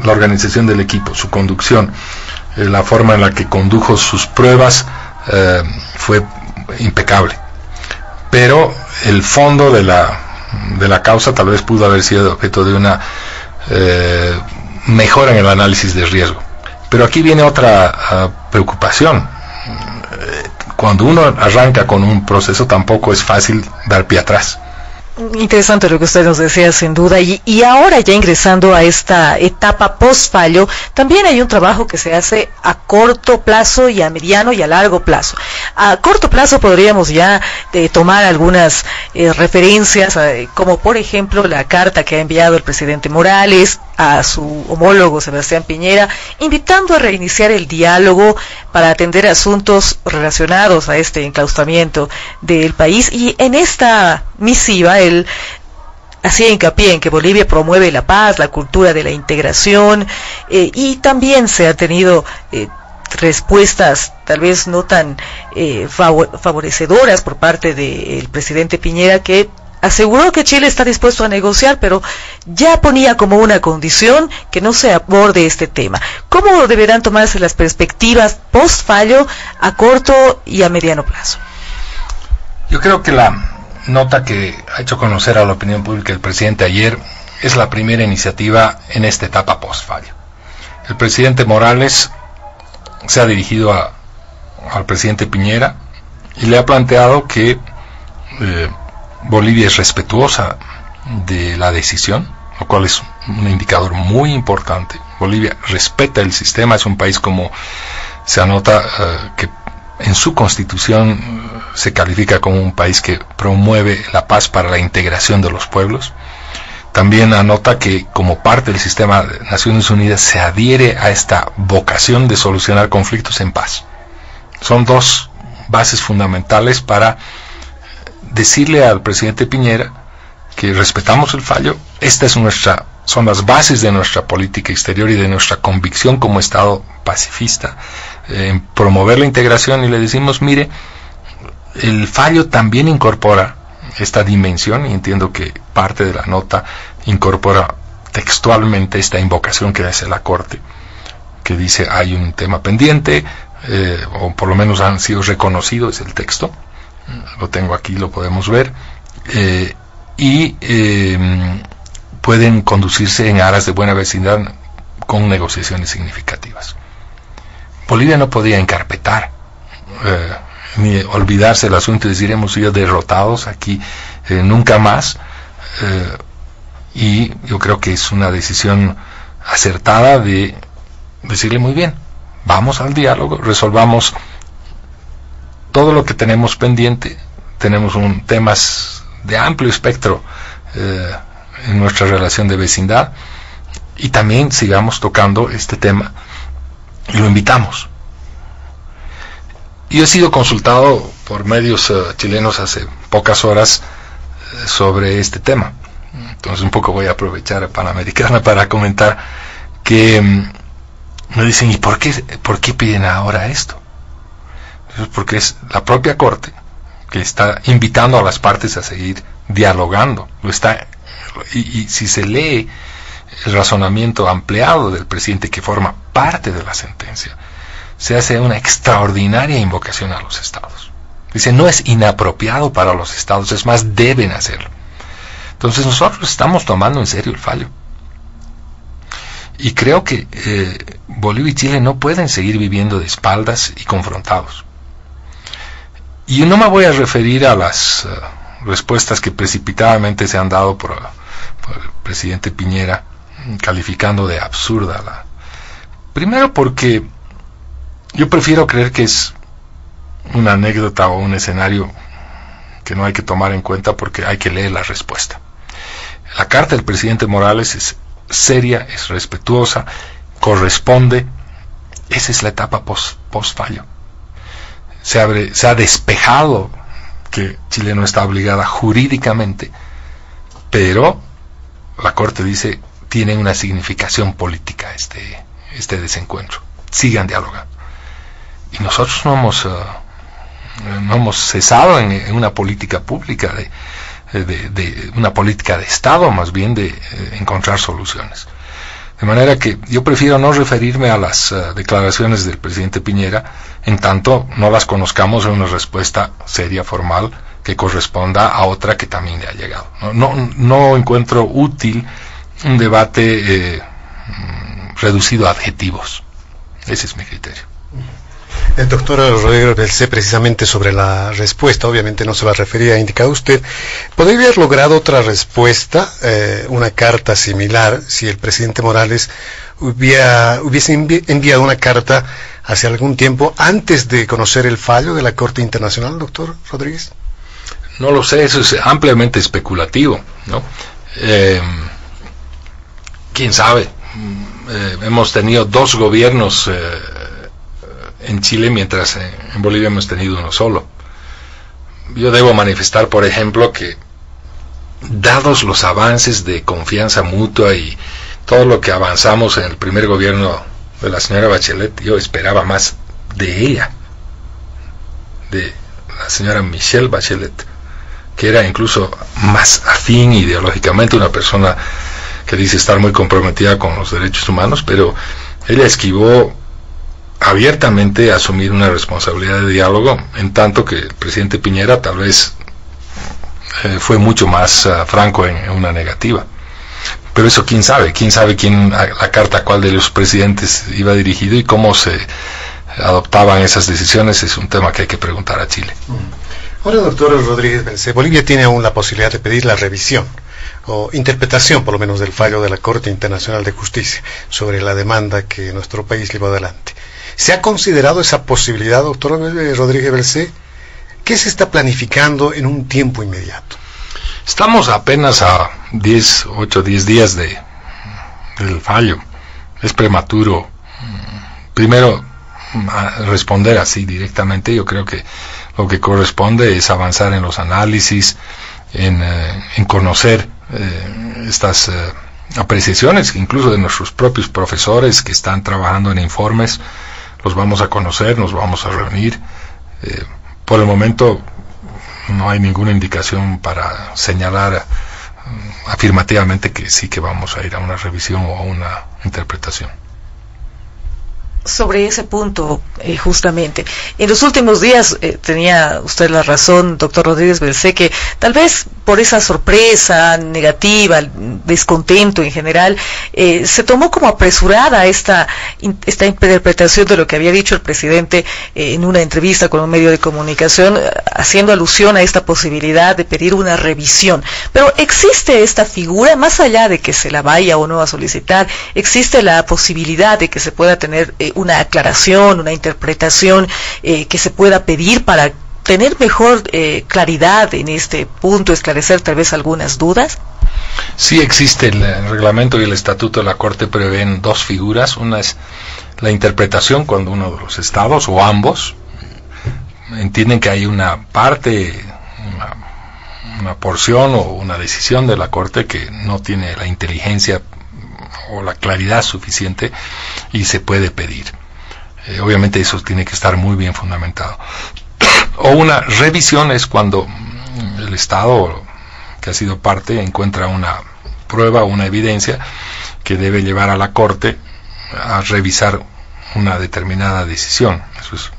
la organización del equipo, su conducción, la forma en la que condujo sus pruebas, fue impecable. Pero el fondo de la de la causa tal vez pudo haber sido objeto de una mejora en el análisis de riesgo. Pero aquí viene otra preocupación. Cuando uno arranca con un proceso tampoco es fácil dar pie atrás. Interesante lo que usted nos decía, sin duda, y ahora ya ingresando a esta etapa post-fallo, también hay un trabajo que se hace a corto plazo y a mediano y a largo plazo. A corto plazo podríamos ya tomar algunas referencias, como por ejemplo la carta que ha enviado el presidente Morales a su homólogo Sebastián Piñera, invitando a reiniciar el diálogo para atender asuntos relacionados a este enclaustramiento del país, y en esta misiva él hacía hincapié en que Bolivia promueve la paz, la cultura de la integración, y también se han tenido respuestas tal vez no tan favorecedoras por parte del presidente Piñera, que aseguró que Chile está dispuesto a negociar, pero ya ponía como una condición que no se aborde este tema. ¿Cómo deberán tomarse las perspectivas post-fallo a corto y a mediano plazo? Yo creo que la nota que ha hecho conocer a la opinión pública el presidente ayer es la primera iniciativa en esta etapa post-fallo. El presidente Morales se ha dirigido al presidente Piñera y le ha planteado que Bolivia es respetuosa de la decisión, lo cual es un indicador muy importante. Bolivia respeta el sistema, es un país, como se anota, que en su constitución se califica como un país que promueve la paz para la integración de los pueblos. También anota que como parte del sistema de Naciones Unidas se adhiere a esta vocación de solucionar conflictos en paz. Son dos bases fundamentales para decirle al presidente Piñera que respetamos el fallo. Estas son las bases de nuestra política exterior y de nuestra convicción como Estado pacifista en promover la integración, y le decimos, mire, el fallo también incorpora esta dimensión, y entiendo que parte de la nota incorpora textualmente esta invocación que hace la Corte, que dice hay un tema pendiente, o por lo menos han sido reconocidos, es el texto, lo tengo aquí, lo podemos ver, pueden conducirse en aras de buena vecindad con negociaciones significativas. Bolivia no podía encarpetar ni olvidarse del asunto y decir hemos sido derrotados aquí, nunca más, y yo creo que es una decisión acertada de decirle muy bien, vamos al diálogo, resolvamos todo lo que tenemos pendiente. Tenemos temas de amplio espectro en nuestra relación de vecindad, y también sigamos tocando este tema, y lo invitamos. Yo he sido consultado por medios chilenos hace pocas horas sobre este tema, entonces un poco voy a aprovechar a Panamericana para comentar que me dicen, ¿y por qué piden ahora esto? Porque es la propia Corte que está invitando a las partes a seguir dialogando. Y si se lee el razonamiento ampliado del presidente, que forma parte de la sentencia, se hace una extraordinaria invocación a los estados. Dice, no es inapropiado para los estados, es más, deben hacerlo. Entonces nosotros estamos tomando en serio el fallo. Y creo que Bolivia y Chile no pueden seguir viviendo de espaldas y confrontados. Y no me voy a referir a las respuestas que precipitadamente se han dado por el presidente Piñera, calificando de absurda primero porque yo prefiero creer que es una anécdota o un escenario que no hay que tomar en cuenta, porque hay que leer la respuesta. La carta del presidente Morales es seria, es respetuosa, corresponde. Esa es la etapa post-fallo. Se ha despejado que Chile no está obligada jurídicamente, pero la Corte dice tiene una significación política este desencuentro. Sigan dialogando. Y nosotros no hemos cesado en una política pública de una política de Estado, más bien de encontrar soluciones. De manera que yo prefiero no referirme a las declaraciones del presidente Piñera en tanto no las conozcamos en una respuesta seria, formal, que corresponda a otra que también le ha llegado. No encuentro útil un debate reducido a adjetivos. Ese es mi criterio. El doctor Rodríguez Belcé, precisamente sobre la respuesta, obviamente no se va a referir a indicado usted, ¿podría haber logrado otra respuesta, una carta similar, si el presidente Morales hubiese enviado una carta hace algún tiempo antes de conocer el fallo de la Corte Internacional, doctor Rodríguez? No lo sé, eso es ampliamente especulativo, ¿no? ¿Quién sabe? Hemos tenido dos gobiernos en Chile, mientras en Bolivia hemos tenido uno solo. Yo debo manifestar, por ejemplo, que dados los avances de confianza mutua y todo lo que avanzamos en el primer gobierno de la señora Bachelet, yo esperaba más de ella, de la señora Michelle Bachelet, que era incluso más afín ideológicamente, una persona que dice estar muy comprometida con los derechos humanos, pero ella esquivó abiertamente asumir una responsabilidad de diálogo, en tanto que el presidente Piñera tal vez fue mucho más franco en una negativa. Pero eso quién sabe la carta a cuál de los presidentes iba dirigido y cómo se adoptaban esas decisiones, es un tema que hay que preguntar a Chile. Ahora, doctor Rodríguez Belcé, Bolivia tiene aún la posibilidad de pedir la revisión o interpretación, por lo menos, del fallo de la Corte Internacional de Justicia sobre la demanda que nuestro país llevó adelante. ¿Se ha considerado esa posibilidad, doctor Rodríguez Belcé? ¿Qué se está planificando en un tiempo inmediato? Estamos apenas a 8 o 10 días del fallo. Es prematuro primero responder así directamente. Yo creo que lo que corresponde es avanzar en los análisis, en conocer estas apreciaciones, incluso de nuestros propios profesores que están trabajando en informes. Los vamos a conocer, nos vamos a reunir. Por el momento no hay ninguna indicación para señalar afirmativamente que sí que vamos a ir a una revisión o a una interpretación. Sobre ese punto, justamente, en los últimos días tenía usted la razón, doctor Rodríguez Belcé, que tal vez por esa sorpresa negativa, descontento en general, se tomó como apresurada esta interpretación de lo que había dicho el presidente en una entrevista con un medio de comunicación, haciendo alusión a esta posibilidad de pedir una revisión. Pero existe esta figura, más allá de que se la vaya o no a solicitar, existe la posibilidad de que se pueda tener una aclaración, una interpretación que se pueda pedir para tener mejor claridad en este punto, esclarecer tal vez algunas dudas. Sí existe, el reglamento y el estatuto de la Corte prevén dos figuras. Una es la interpretación, cuando uno de los estados o ambos entienden que hay una parte, una porción o una decisión de la Corte que no tiene la inteligencia o la claridad suficiente y se puede pedir. Obviamente eso tiene que estar muy bien fundamentado. O una revisión es cuando el Estado que ha sido parte encuentra una prueba o una evidencia que debe llevar a la Corte a revisar una determinada decisión. Eso es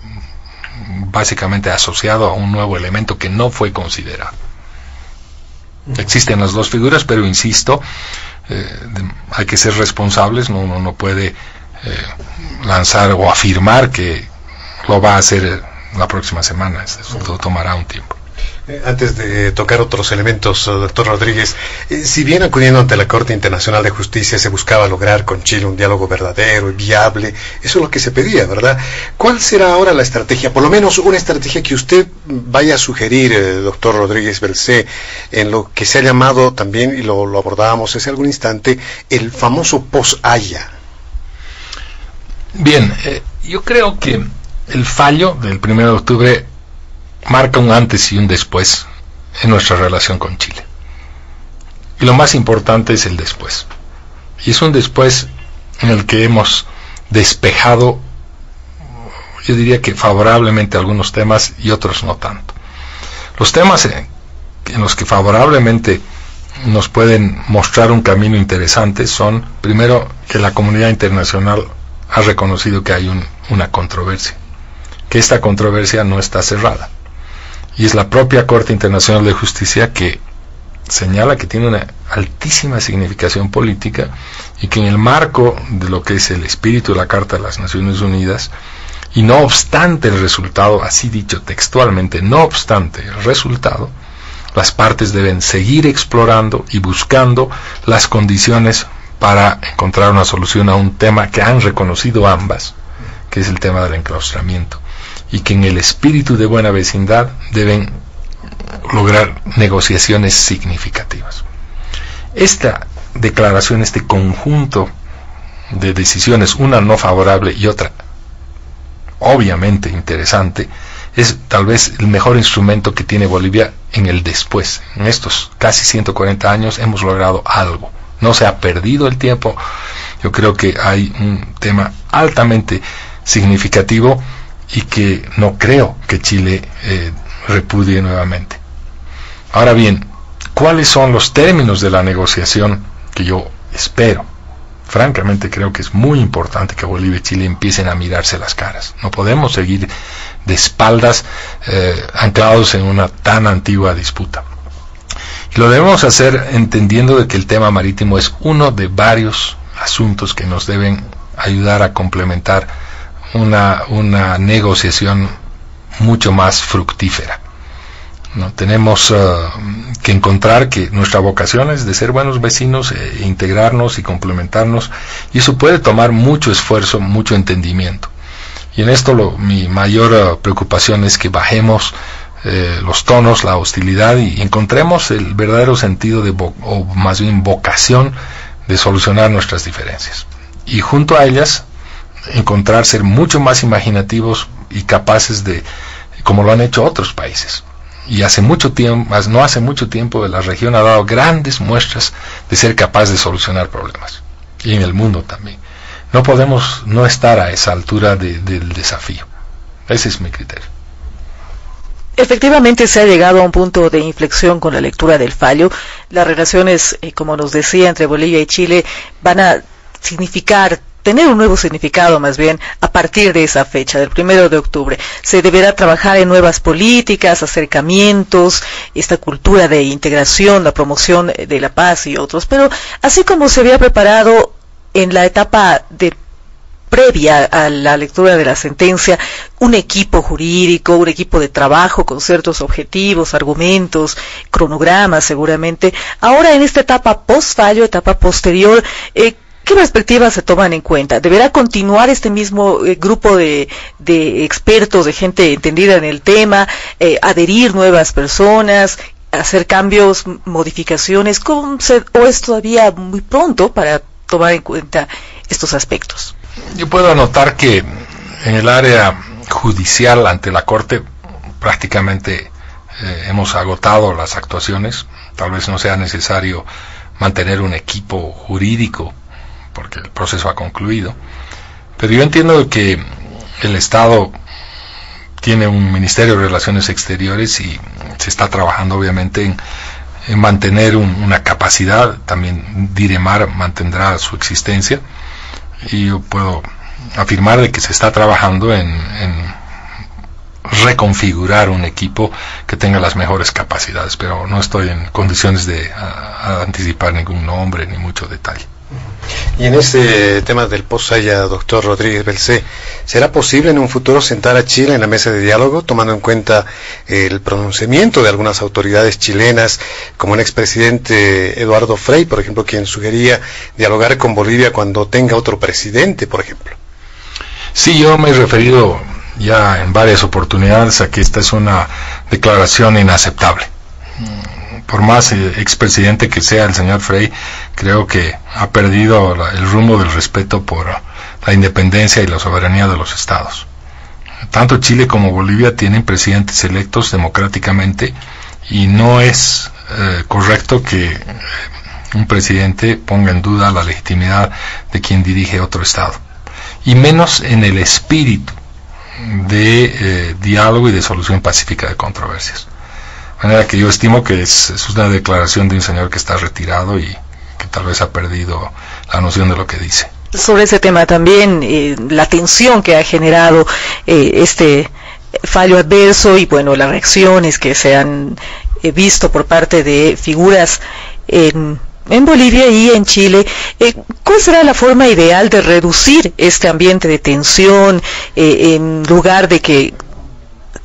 básicamente asociado a un nuevo elemento que no fue considerado. Existen las dos figuras, pero insisto, hay que ser responsables. Uno no puede lanzar o afirmar que lo va a hacer la próxima semana. Eso tomará un tiempo. Antes de tocar otros elementos, doctor Rodríguez, si bien acudiendo ante la Corte Internacional de Justicia se buscaba lograr con Chile un diálogo verdadero y viable, eso es lo que se pedía, ¿verdad? ¿Cuál será ahora la estrategia, por lo menos una estrategia que usted vaya a sugerir, doctor Rodríguez Belcé, en lo que se ha llamado también, y lo abordábamos hace algún instante, el famoso post-Haya? Bien, yo creo que el fallo del 1 de octubre marca un antes y un después en nuestra relación con Chile. Y lo más importante es el después. Y es un después en el que hemos despejado, yo diría que favorablemente algunos temas y otros no tanto. Los temas en los que favorablemente nos pueden mostrar un camino interesante son, primero, que la comunidad internacional ha reconocido que hay una controversia, que esta controversia no está cerrada y es la propia Corte Internacional de Justicia que señala que tiene una altísima significación política y que en el marco de lo que es el espíritu de la Carta de las Naciones Unidas, y no obstante el resultado, así dicho textualmente, no obstante el resultado, las partes deben seguir explorando y buscando las condiciones para encontrar una solución a un tema que han reconocido ambas, que es el tema del enclaustramiento, y que en el espíritu de buena vecindad deben lograr negociaciones significativas. Esta declaración, este conjunto de decisiones, una no favorable y otra obviamente interesante, es tal vez el mejor instrumento que tiene Bolivia en el después. En estos casi 140 años hemos logrado algo. No se ha perdido el tiempo. Yo creo que hay un tema altamente significativo y que no creo que Chile repudie nuevamente. Ahora bien, ¿cuáles son los términos de la negociación que yo espero? Francamente creo que es muy importante que Bolivia y Chile empiecen a mirarse las caras. No podemos seguir de espaldas anclados en una tan antigua disputa. Y lo debemos hacer entendiendo de que el tema marítimo es uno de varios asuntos que nos deben ayudar a complementar una negociación mucho más fructífera. ¿No? Tenemos que encontrar que nuestra vocación es de ser buenos vecinos, integrarnos y complementarnos, y eso puede tomar mucho esfuerzo, mucho entendimiento. Y en esto mi mayor preocupación es que bajemos los tonos, la hostilidad, y encontremos el verdadero sentido o más bien vocación de solucionar nuestras diferencias. Y junto a ellas, encontrar ser mucho más imaginativos y capaces de, como lo han hecho otros países. Y no hace mucho tiempo la región ha dado grandes muestras de ser capaz de solucionar problemas. Y en el mundo también. No podemos no estar a esa altura del desafío. Ese es mi criterio. Efectivamente se ha llegado a un punto de inflexión con la lectura del fallo. Las relaciones, como nos decía, entre Bolivia y Chile van a tener un nuevo significado más bien a partir de esa fecha, del 1 de octubre. Se deberá trabajar en nuevas políticas, acercamientos, esta cultura de integración, la promoción de la paz y otros. Pero así como se había preparado en la etapa previa a la lectura de la sentencia, un equipo jurídico, un equipo de trabajo con ciertos objetivos, argumentos, cronogramas seguramente, ahora en esta etapa post-fallo, etapa posterior, ¿qué perspectivas se toman en cuenta? ¿Deberá continuar este mismo grupo de expertos, de gente entendida en el tema, adherir nuevas personas, hacer cambios, modificaciones? ¿O es todavía muy pronto para tomar en cuenta estos aspectos? Yo puedo anotar que en el área judicial ante la Corte prácticamente hemos agotado las actuaciones. Tal vez no sea necesario mantener un equipo jurídico porque el proceso ha concluido, pero yo entiendo que el Estado tiene un Ministerio de Relaciones Exteriores y se está trabajando obviamente en mantener una capacidad. También Diremar mantendrá su existencia, y yo puedo afirmar de que se está trabajando en reconfigurar un equipo que tenga las mejores capacidades, pero no estoy en condiciones de anticipar ningún nombre ni mucho detalle. Y en este tema del post-Saya, doctor Rodríguez Belcé, ¿será posible en un futuro sentar a Chile en la mesa de diálogo, tomando en cuenta el pronunciamiento de algunas autoridades chilenas, como el expresidente Eduardo Frei, por ejemplo, quien sugería dialogar con Bolivia cuando tenga otro presidente, por ejemplo? Sí, yo me he referido ya en varias oportunidades a que esta es una declaración inaceptable. Por más expresidente que sea el señor Frei, creo que ha perdido el rumbo del respeto por la independencia y la soberanía de los estados. Tanto Chile como Bolivia tienen presidentes electos democráticamente, y no es correcto que un presidente ponga en duda la legitimidad de quien dirige otro estado, y menos en el espíritu de diálogo y de solución pacífica de controversias. De manera que yo estimo que es una declaración de un señor que está retirado y que tal vez ha perdido la noción de lo que dice. Sobre ese tema también, la tensión que ha generado este fallo adverso y bueno, las reacciones que se han visto por parte de figuras en Bolivia y en Chile, ¿cuál será la forma ideal de reducir este ambiente de tensión en lugar de que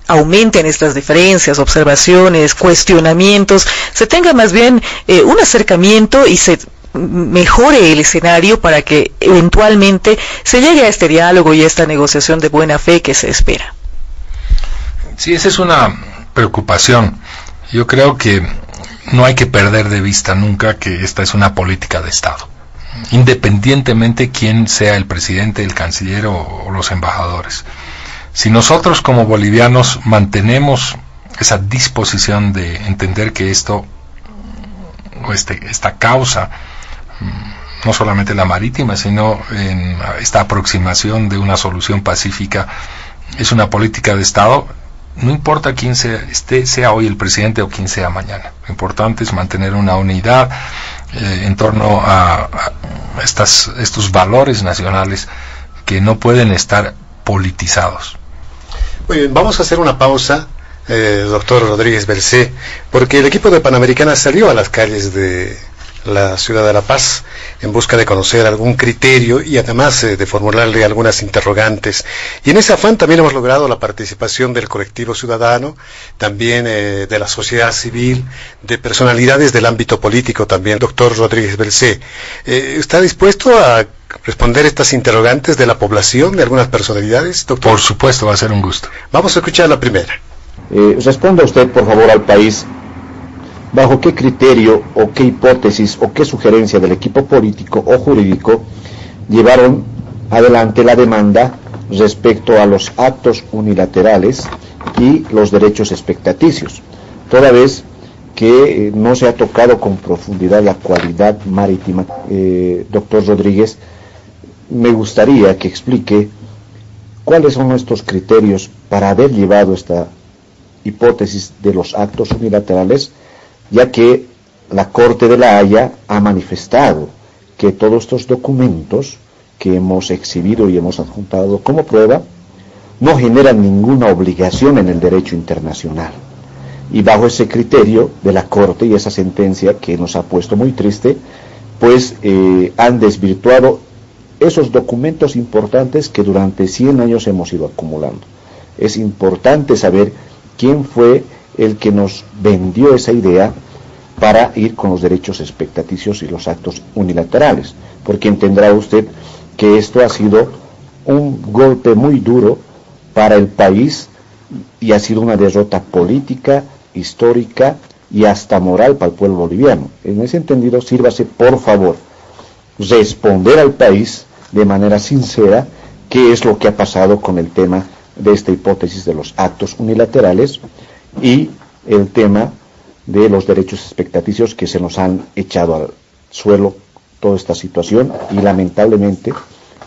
aumenten estas diferencias, observaciones, cuestionamientos, se tenga más bien un acercamiento y se mejore el escenario para que eventualmente se llegue a este diálogo y a esta negociación de buena fe que se espera? Sí, esa es una preocupación. Yo creo que no hay que perder de vista nunca que esta es una política de Estado, independientemente quién sea el presidente, el canciller o los embajadores. Si nosotros como bolivianos mantenemos esa disposición de entender que esto, o esta causa, no solamente la marítima, sino en esta aproximación de una solución pacífica, es una política de Estado, no importa quién sea hoy el presidente o quién sea mañana. Lo importante es mantener una unidad en torno a estos valores nacionales que no pueden estar politizados. Muy bien, vamos a hacer una pausa, doctor Rodríguez Belcé, porque el equipo de Panamericana salió a las calles de la ciudad de La Paz en busca de conocer algún criterio y además de formularle algunas interrogantes. Y en ese afán también hemos logrado la participación del colectivo ciudadano, también de la sociedad civil, de personalidades del ámbito político también. Doctor Rodríguez Belcé, ¿está dispuesto a responder estas interrogantes de la población, de algunas personalidades, doctor? Por supuesto, va a ser un gusto. Vamos a escuchar la primera. Responda usted, por favor, al país. ¿Bajo qué criterio o qué hipótesis o qué sugerencia del equipo político o jurídico llevaron adelante la demanda respecto a los actos unilaterales y los derechos expectaticios? Toda vez que no se ha tocado con profundidad la cualidad marítima, doctor Rodríguez, me gustaría que explique cuáles son nuestros criterios para haber llevado esta hipótesis de los actos unilaterales, ya que la Corte de la Haya ha manifestado que todos estos documentos que hemos exhibido y hemos adjuntado como prueba no generan ninguna obligación en el derecho internacional. Y bajo ese criterio de la Corte y esa sentencia que nos ha puesto muy triste, pues han desvirtuado esos documentos importantes que durante 100 años hemos ido acumulando. Es importante saber quién fue el que nos vendió esa idea para ir con los derechos expectaticios y los actos unilaterales, porque entenderá usted que esto ha sido un golpe muy duro para el país y ha sido una derrota política, histórica y hasta moral para el pueblo boliviano. En ese entendido, sírvase por favor responder al país de manera sincera qué es lo que ha pasado con el tema de esta hipótesis de los actos unilaterales y el tema de los derechos expectaticios que se nos han echado al suelo toda esta situación y lamentablemente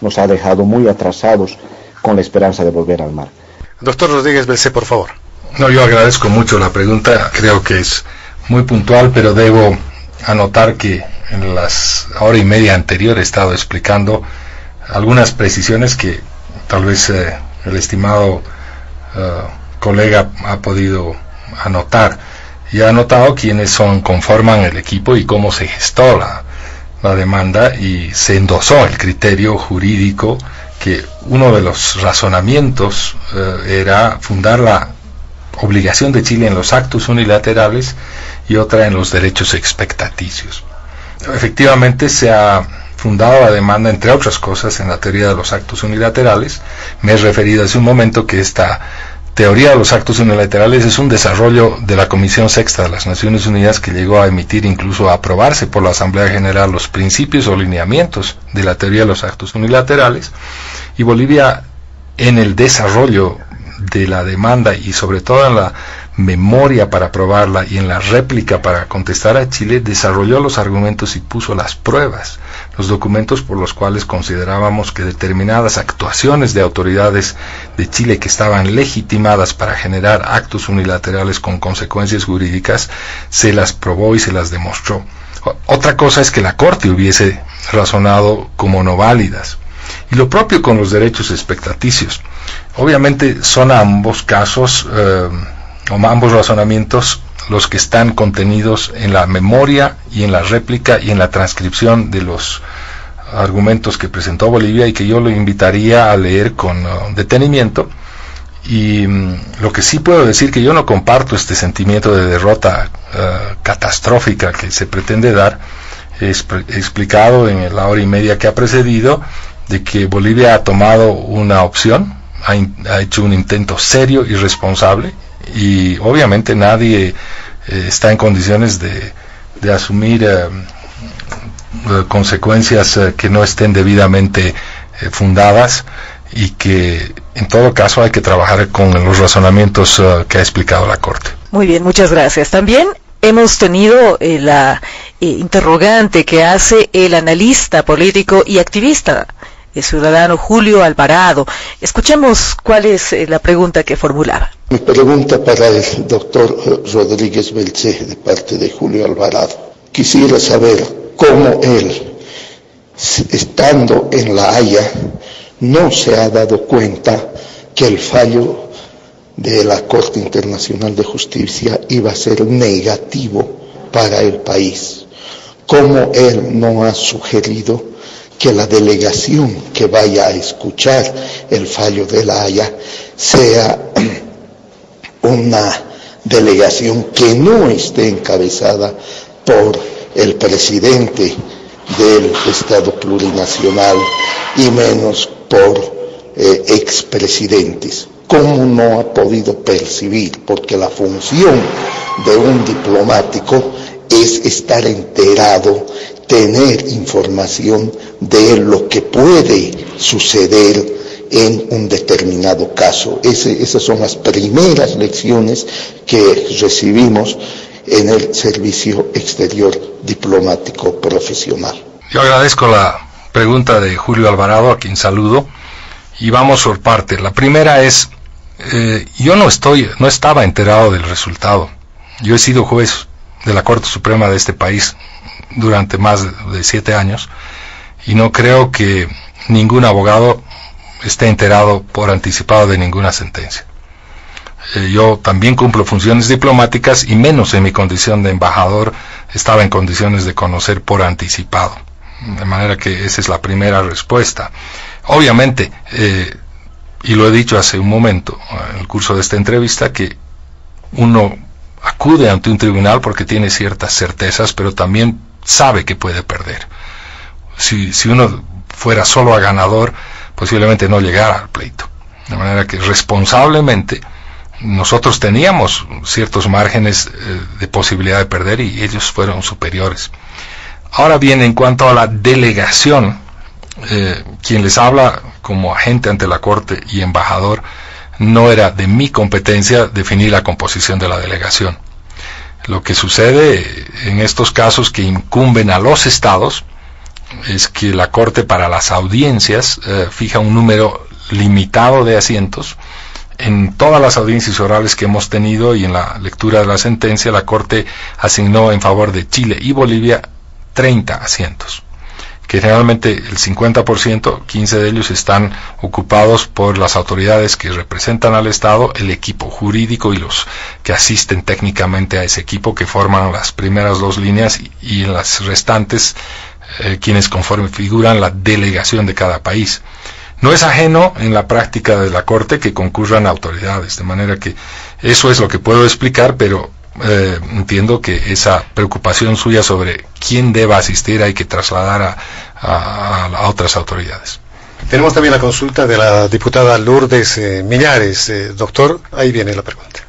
nos ha dejado muy atrasados con la esperanza de volver al mar. Doctor Rodríguez Belcé, por favor. No, yo agradezco mucho la pregunta, creo que es muy puntual, pero debo anotar que en las hora y media anterior he estado explicando algunas precisiones que tal vez el estimado colega ha podido anotar, y ha anotado quiénes conforman el equipo y cómo se gestó la demanda, y se endosó el criterio jurídico que uno de los razonamientos era fundar la obligación de Chile en los actos unilaterales y otra en los derechos expectaticios. Efectivamente se ha fundado la demanda, entre otras cosas, en la teoría de los actos unilaterales. Me he referido hace un momento que esta teoría de los actos unilaterales es un desarrollo de la Comisión Sexta de las Naciones Unidas, que llegó a emitir, incluso a aprobarse por la Asamblea General, los principios o lineamientos de la teoría de los actos unilaterales. Y Bolivia, en el desarrollo de la demanda y sobre todo en la memoria para aprobarla y en la réplica para contestar a Chile, desarrolló los argumentos y puso las pruebas, los documentos por los cuales considerábamos que determinadas actuaciones de autoridades de Chile que estaban legitimadas para generar actos unilaterales con consecuencias jurídicas, se las probó y se las demostró. Otra cosa es que la Corte hubiese razonado como no válidas. Y lo propio con los derechos expectaticios. Obviamente son ambos casos, o ambos razonamientos, los que están contenidos en la memoria y en la réplica y en la transcripción de los argumentos que presentó Bolivia, y que yo lo invitaría a leer con detenimiento. Y lo que sí puedo decir, que yo no comparto este sentimiento de derrota catastrófica que se pretende dar. He explicado en la hora y media que ha precedido de que Bolivia ha tomado una opción, ha hecho un intento serio y responsable, y obviamente nadie está en condiciones de asumir consecuencias que no estén debidamente fundadas, y que en todo caso hay que trabajar con los razonamientos que ha explicado la Corte. Muy bien, muchas gracias. También hemos tenido la interrogante que hace el analista político y activista, el ciudadano Julio Alvarado. Escuchemos cuál es la pregunta que formulaba. Mi pregunta para el doctor Rodríguez Belcé, de parte de Julio Alvarado. Quisiera saber cómo él, estando en La Haya, no se ha dado cuenta que el fallo de la Corte Internacional de Justicia iba a ser negativo para el país. ¿Cómo él no ha sugerido que la delegación que vaya a escuchar el fallo de La Haya sea una delegación que no esté encabezada por el presidente del Estado plurinacional y menos por expresidentes? ¿Cómo no ha podido percibir? Porque la función de un diplomático es estar enterado, tener información de lo que puede suceder en un determinado caso. Esas son las primeras lecciones que recibimos en el servicio exterior diplomático profesional. Yo agradezco la pregunta de Julio Alvarado, a quien saludo, y vamos por partes. La primera es, yo no estaba enterado del resultado. Yo he sido juez de la Corte Suprema de este país durante más de 7 años, y no creo que ningún abogado esté enterado por anticipado de ninguna sentencia. Yo también cumplo funciones diplomáticas, y menos en mi condición de embajador estaba en condiciones de conocer por anticipado. De manera que esa es la primera respuesta. Obviamente, y lo he dicho hace un momento en el curso de esta entrevista, que uno acude ante un tribunal porque tiene ciertas certezas, pero también sabe que puede perder. Si uno fuera solo a ganador, posiblemente no llegara al pleito. De manera que responsablemente nosotros teníamos ciertos márgenes de posibilidad de perder, y ellos fueron superiores. Ahora bien, en cuanto a la delegación, quien les habla como agente ante la Corte y embajador, no era de mi competencia definir la composición de la delegación. Lo que sucede en estos casos que incumben a los estados es que la Corte, para las audiencias, fija un número limitado de asientos. En todas las audiencias orales que hemos tenido y en la lectura de la sentencia, la Corte asignó en favor de Chile y Bolivia 30 asientos, que generalmente el 50%, 15 de ellos, están ocupados por las autoridades que representan al Estado, el equipo jurídico y los que asisten técnicamente a ese equipo, que forman las primeras 2 líneas, y en las restantes quienes figuran la delegación de cada país. No es ajeno en la práctica de la Corte que concurran autoridades, de manera que eso es lo que puedo explicar, pero entiendo que esa preocupación suya sobre quién deba asistir hay que trasladar a otras autoridades. Tenemos también la consulta de la diputada Lourdes Millares. Doctor, ahí viene la pregunta.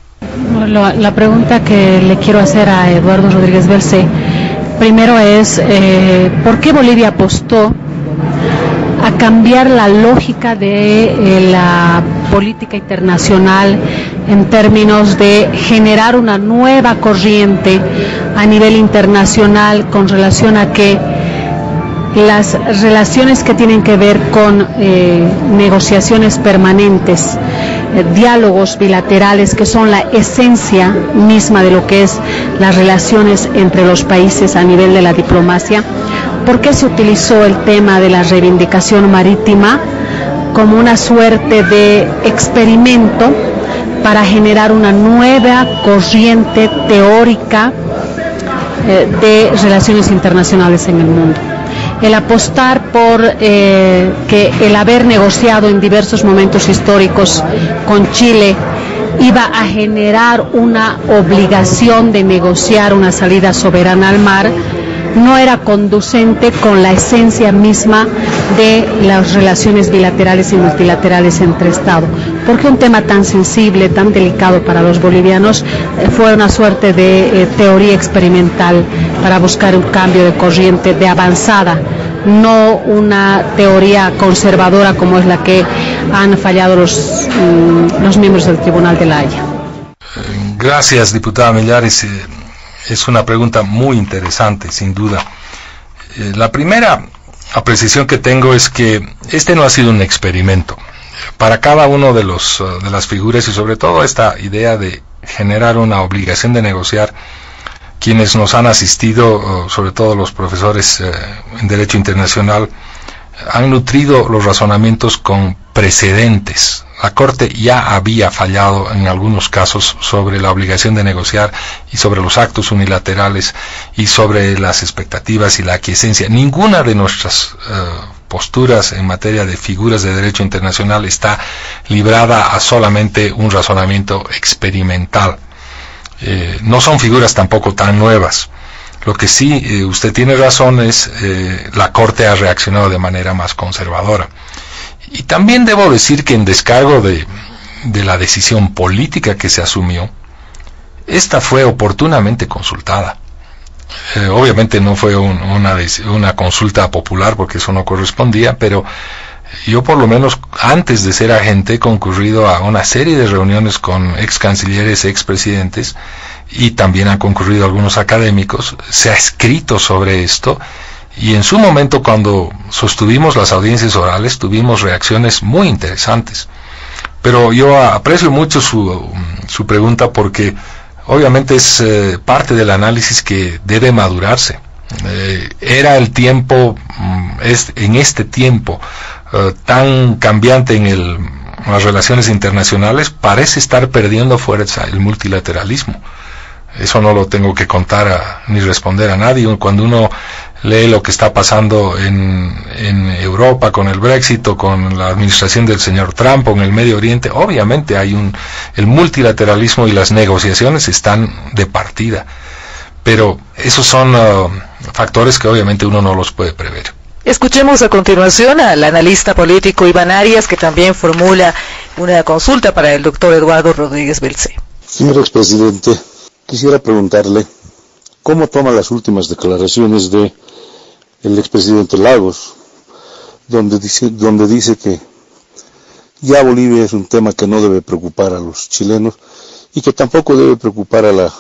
La pregunta que le quiero hacer a Eduardo Rodríguez Belcé, primero es, ¿por qué Bolivia apostó a cambiar la lógica de la política internacional en términos de generar una nueva corriente a nivel internacional con relación a que las relaciones que tienen que ver con negociaciones permanentes, diálogos bilaterales, que son la esencia misma de lo que es las relaciones entre los países a nivel de la diplomacia? ¿Por qué se utilizó el tema de la reivindicación marítima como una suerte de experimento para generar una nueva corriente teórica de relaciones internacionales en el mundo. El apostar por que el haber negociado en diversos momentos históricos con Chile iba a generar una obligación de negociar una salida soberana al mar, no era conducente con la esencia misma de las relaciones bilaterales y multilaterales entre Estados. Porque un tema tan sensible, tan delicado para los bolivianos, fue una suerte de teoría experimental para buscar un cambio de corriente de avanzada, no una teoría conservadora como es la que han fallado los miembros del Tribunal de la Haya. Gracias, diputada Millares. Es una pregunta muy interesante, sin duda. La primera apreciación que tengo es que este no ha sido un experimento. Para cada uno de las figuras, y sobre todo esta idea de generar una obligación de negociar, quienes nos han asistido, sobre todo los profesores en Derecho Internacional, han nutrido los razonamientos con precedentes. La Corte ya había fallado en algunos casos sobre la obligación de negociar y sobre los actos unilaterales y sobre las expectativas y la aquiescencia. Ninguna de nuestras posturas en materia de figuras de derecho internacional está librada a solamente un razonamiento experimental. No son figuras tampoco tan nuevas. Lo que sí, usted tiene razón, es la Corte ha reaccionado de manera más conservadora. Y también debo decir que en descargo de la decisión política que se asumió, esta fue oportunamente consultada. Obviamente no fue una consulta popular porque eso no correspondía, pero yo por lo menos antes de ser agente he concurrido a una serie de reuniones con ex cancilleres, ex presidentes, y también han concurrido algunos académicos. Se ha escrito sobre esto, y en su momento, cuando sostuvimos las audiencias orales, tuvimos reacciones muy interesantes. Pero yo aprecio mucho su pregunta, porque obviamente es parte del análisis que debe madurarse. Era el tiempo, en este tiempo tan cambiante en las relaciones internacionales, parece estar perdiendo fuerza el multilateralismo. Eso no lo tengo que contar ni responder a nadie. Cuando uno lee lo que está pasando en Europa con el Brexit o con la administración del señor Trump o en el Medio Oriente, obviamente hay el multilateralismo y las negociaciones están de partida. Pero esos son factores que obviamente uno no los puede prever. Escuchemos a continuación al analista político Iván Arias, que también formula una consulta para el doctor Eduardo Rodríguez Belcé. Señor expresidente, quisiera preguntarle cómo toma las últimas declaraciones de el expresidente Lagos, donde dice que ya Bolivia es un tema que no debe preocupar a los chilenos y que tampoco debe preocupar a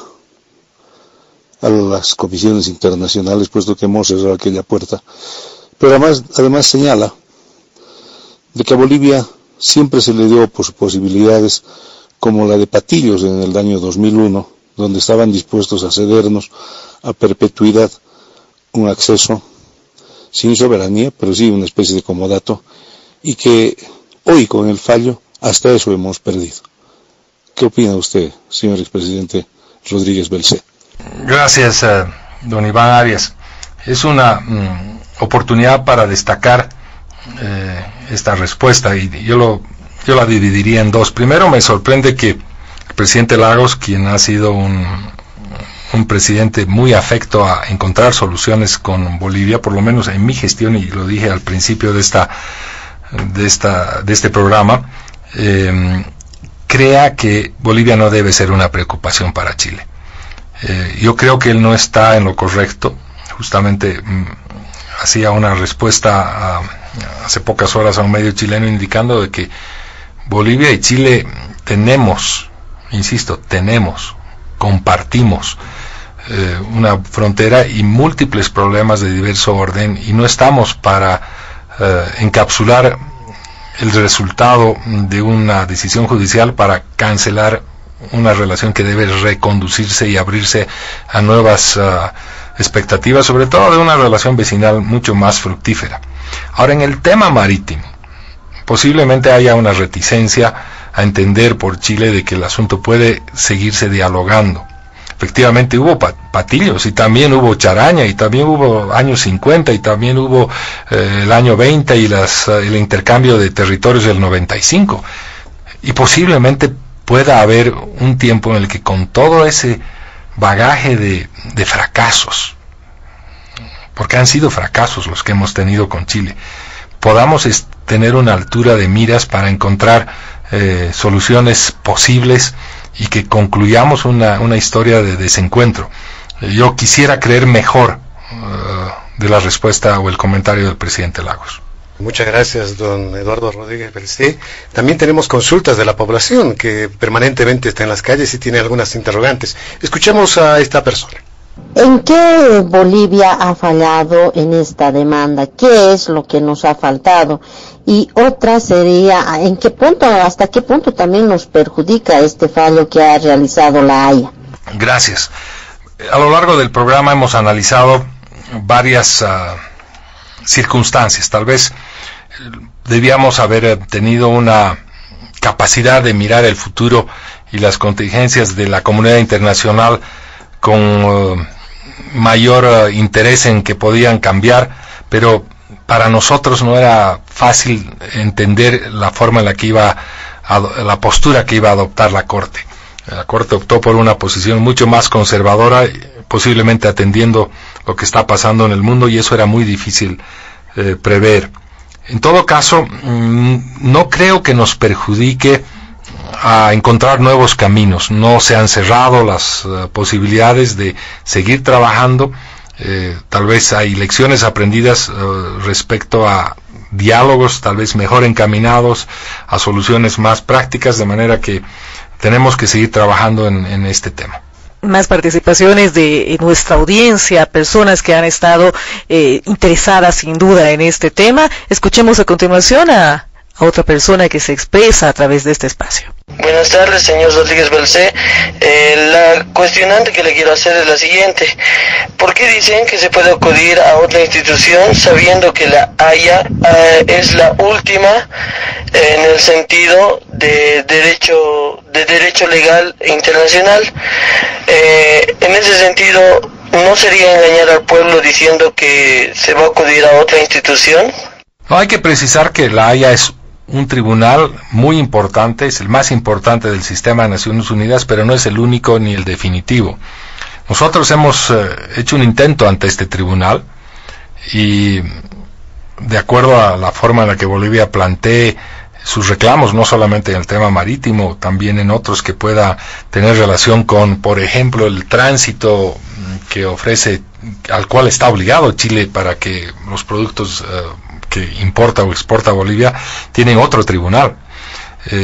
las comisiones internacionales, puesto que hemos cerrado aquella puerta. Pero además señala de que a Bolivia siempre se le dio posibilidades como la de Patillos en el año 2001, donde estaban dispuestos a cedernos a perpetuidad un acceso sin soberanía, pero sí una especie de comodato, y que hoy con el fallo hasta eso hemos perdido. ¿Qué opina usted, señor expresidente Rodríguez Belcé? Gracias, don Iván Arias. Es una oportunidad para destacar esta respuesta, y yo la dividiría en dos. Primero, me sorprende que el presidente Lagos, quien ha sido un presidente muy afecto a encontrar soluciones con Bolivia, por lo menos en mi gestión, y lo dije al principio de este programa, crea que Bolivia no debe ser una preocupación para Chile. Yo creo que él no está en lo correcto. Justamente hacía una respuesta hace pocas horas a un medio chileno indicando de que Bolivia y Chile compartimos una frontera y múltiples problemas de diverso orden, y no estamos para encapsular el resultado de una decisión judicial para cancelar una relación que debe reconducirse y abrirse a nuevas expectativas, sobre todo de una relación vecinal mucho más fructífera. Ahora, en el tema marítimo, posiblemente haya una reticencia a entender por Chile de que el asunto puede seguirse dialogando. Efectivamente hubo patillos, y también hubo charaña, y también hubo años 50, y también hubo el año 20 y el intercambio de territorios del 95. Y posiblemente pueda haber un tiempo en el que, con todo ese bagaje de fracasos, porque han sido fracasos los que hemos tenido con Chile, podamos tener una altura de miras para encontrar soluciones posibles y que concluyamos una historia de desencuentro. Yo quisiera creer mejor de la respuesta o el comentario del presidente Lagos. Muchas gracias, don Eduardo Rodríguez Belcé. También tenemos consultas de la población que permanentemente está en las calles y tiene algunas interrogantes. Escuchemos a esta persona. ¿En qué Bolivia ha fallado en esta demanda? ¿Qué es lo que nos ha faltado? Y otra sería, ¿en qué punto, hasta qué punto también nos perjudica este fallo que ha realizado la Haya? Gracias. A lo largo del programa hemos analizado varias circunstancias. Tal vez debíamos haber tenido una capacidad de mirar el futuro y las contingencias de la comunidad internacional con mayor interés en que podían cambiar, pero para nosotros no era fácil entender la forma en la que la postura que iba a adoptar la Corte. La Corte optó por una posición mucho más conservadora, posiblemente atendiendo lo que está pasando en el mundo, y eso era muy difícil prever. En todo caso, no creo que nos perjudique a encontrar nuevos caminos. No se han cerrado las posibilidades de seguir trabajando. Tal vez hay lecciones aprendidas respecto a diálogos tal vez mejor encaminados, a soluciones más prácticas, de manera que tenemos que seguir trabajando en este tema. Más participaciones de nuestra audiencia, personas que han estado interesadas sin duda en este tema. Escuchemos a continuación a otra persona que se expresa a través de este espacio. Buenas tardes, señor Rodríguez Belcé. La cuestionante que le quiero hacer es la siguiente. ¿Por qué dicen que se puede acudir a otra institución sabiendo que la Haya es la última en el sentido de derecho legal e internacional? En ese sentido, ¿no sería engañar al pueblo diciendo que se va a acudir a otra institución? No, hay que precisar que la Haya es un tribunal muy importante, es el más importante del sistema de Naciones Unidas, pero no es el único ni el definitivo. Nosotros hemos hecho un intento ante este tribunal, y de acuerdo a la forma en la que Bolivia plantee sus reclamos, no solamente en el tema marítimo, también en otros que pueda tener relación con, por ejemplo, el tránsito que ofrece, al cual está obligado Chile para que los productos que importa o exporta a Bolivia, tienen otro tribunal.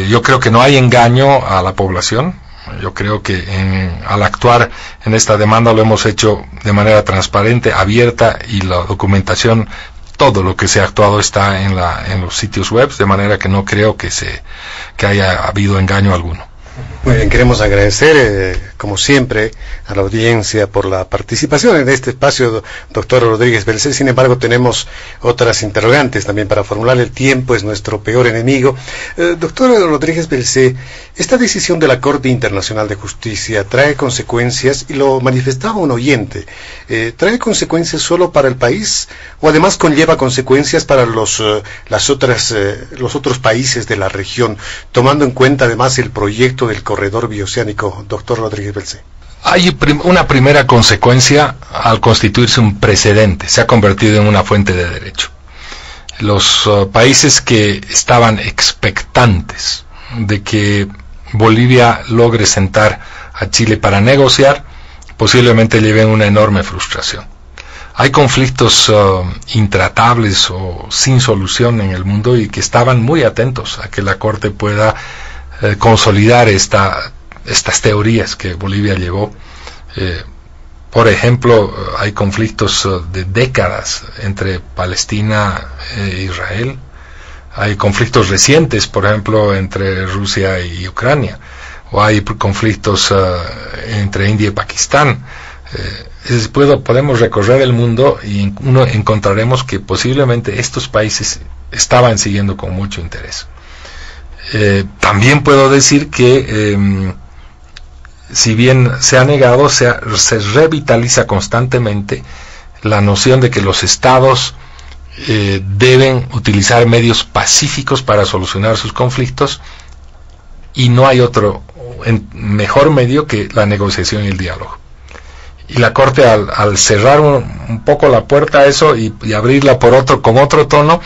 Yo creo que no hay engaño a la población. Yo creo que al actuar en esta demanda lo hemos hecho de manera transparente, abierta, y la documentación, todo lo que se ha actuado está en los sitios web, de manera que no creo que haya habido engaño alguno. Muy bien, queremos agradecer, como siempre, a la audiencia por la participación en este espacio, doctor Rodríguez Belcé. Sin embargo, tenemos otras interrogantes también para formular. El tiempo es nuestro peor enemigo. Doctor Rodríguez Belcé, esta decisión de la Corte Internacional de Justicia trae consecuencias, y lo manifestaba un oyente, ¿trae consecuencias solo para el país o además conlleva consecuencias para los otros países de la región, tomando en cuenta además el proyecto del corredor bioceánico, doctor Rodríguez Belcé? Hay una primera consecuencia al constituirse un precedente. Se ha convertido en una fuente de derecho. Los países que estaban expectantes de que Bolivia logre sentar a Chile para negociar, posiblemente lleven una enorme frustración. Hay conflictos intratables o sin solución en el mundo, y que estaban muy atentos a que la Corte pueda consolidar estas teorías que Bolivia llevó. Por ejemplo, hay conflictos de décadas entre Palestina e Israel. Hay conflictos recientes, por ejemplo, entre Rusia y Ucrania. O hay conflictos entre India y Pakistán. Podemos recorrer el mundo y encontraremos que posiblemente estos países estaban siguiendo con mucho interés. También puedo decir que si bien se ha negado, se revitaliza constantemente la noción de que los estados deben utilizar medios pacíficos para solucionar sus conflictos, y no hay otro mejor medio que la negociación y el diálogo. Y la Corte, al cerrar un poco la puerta a eso y abrirla con otro tono,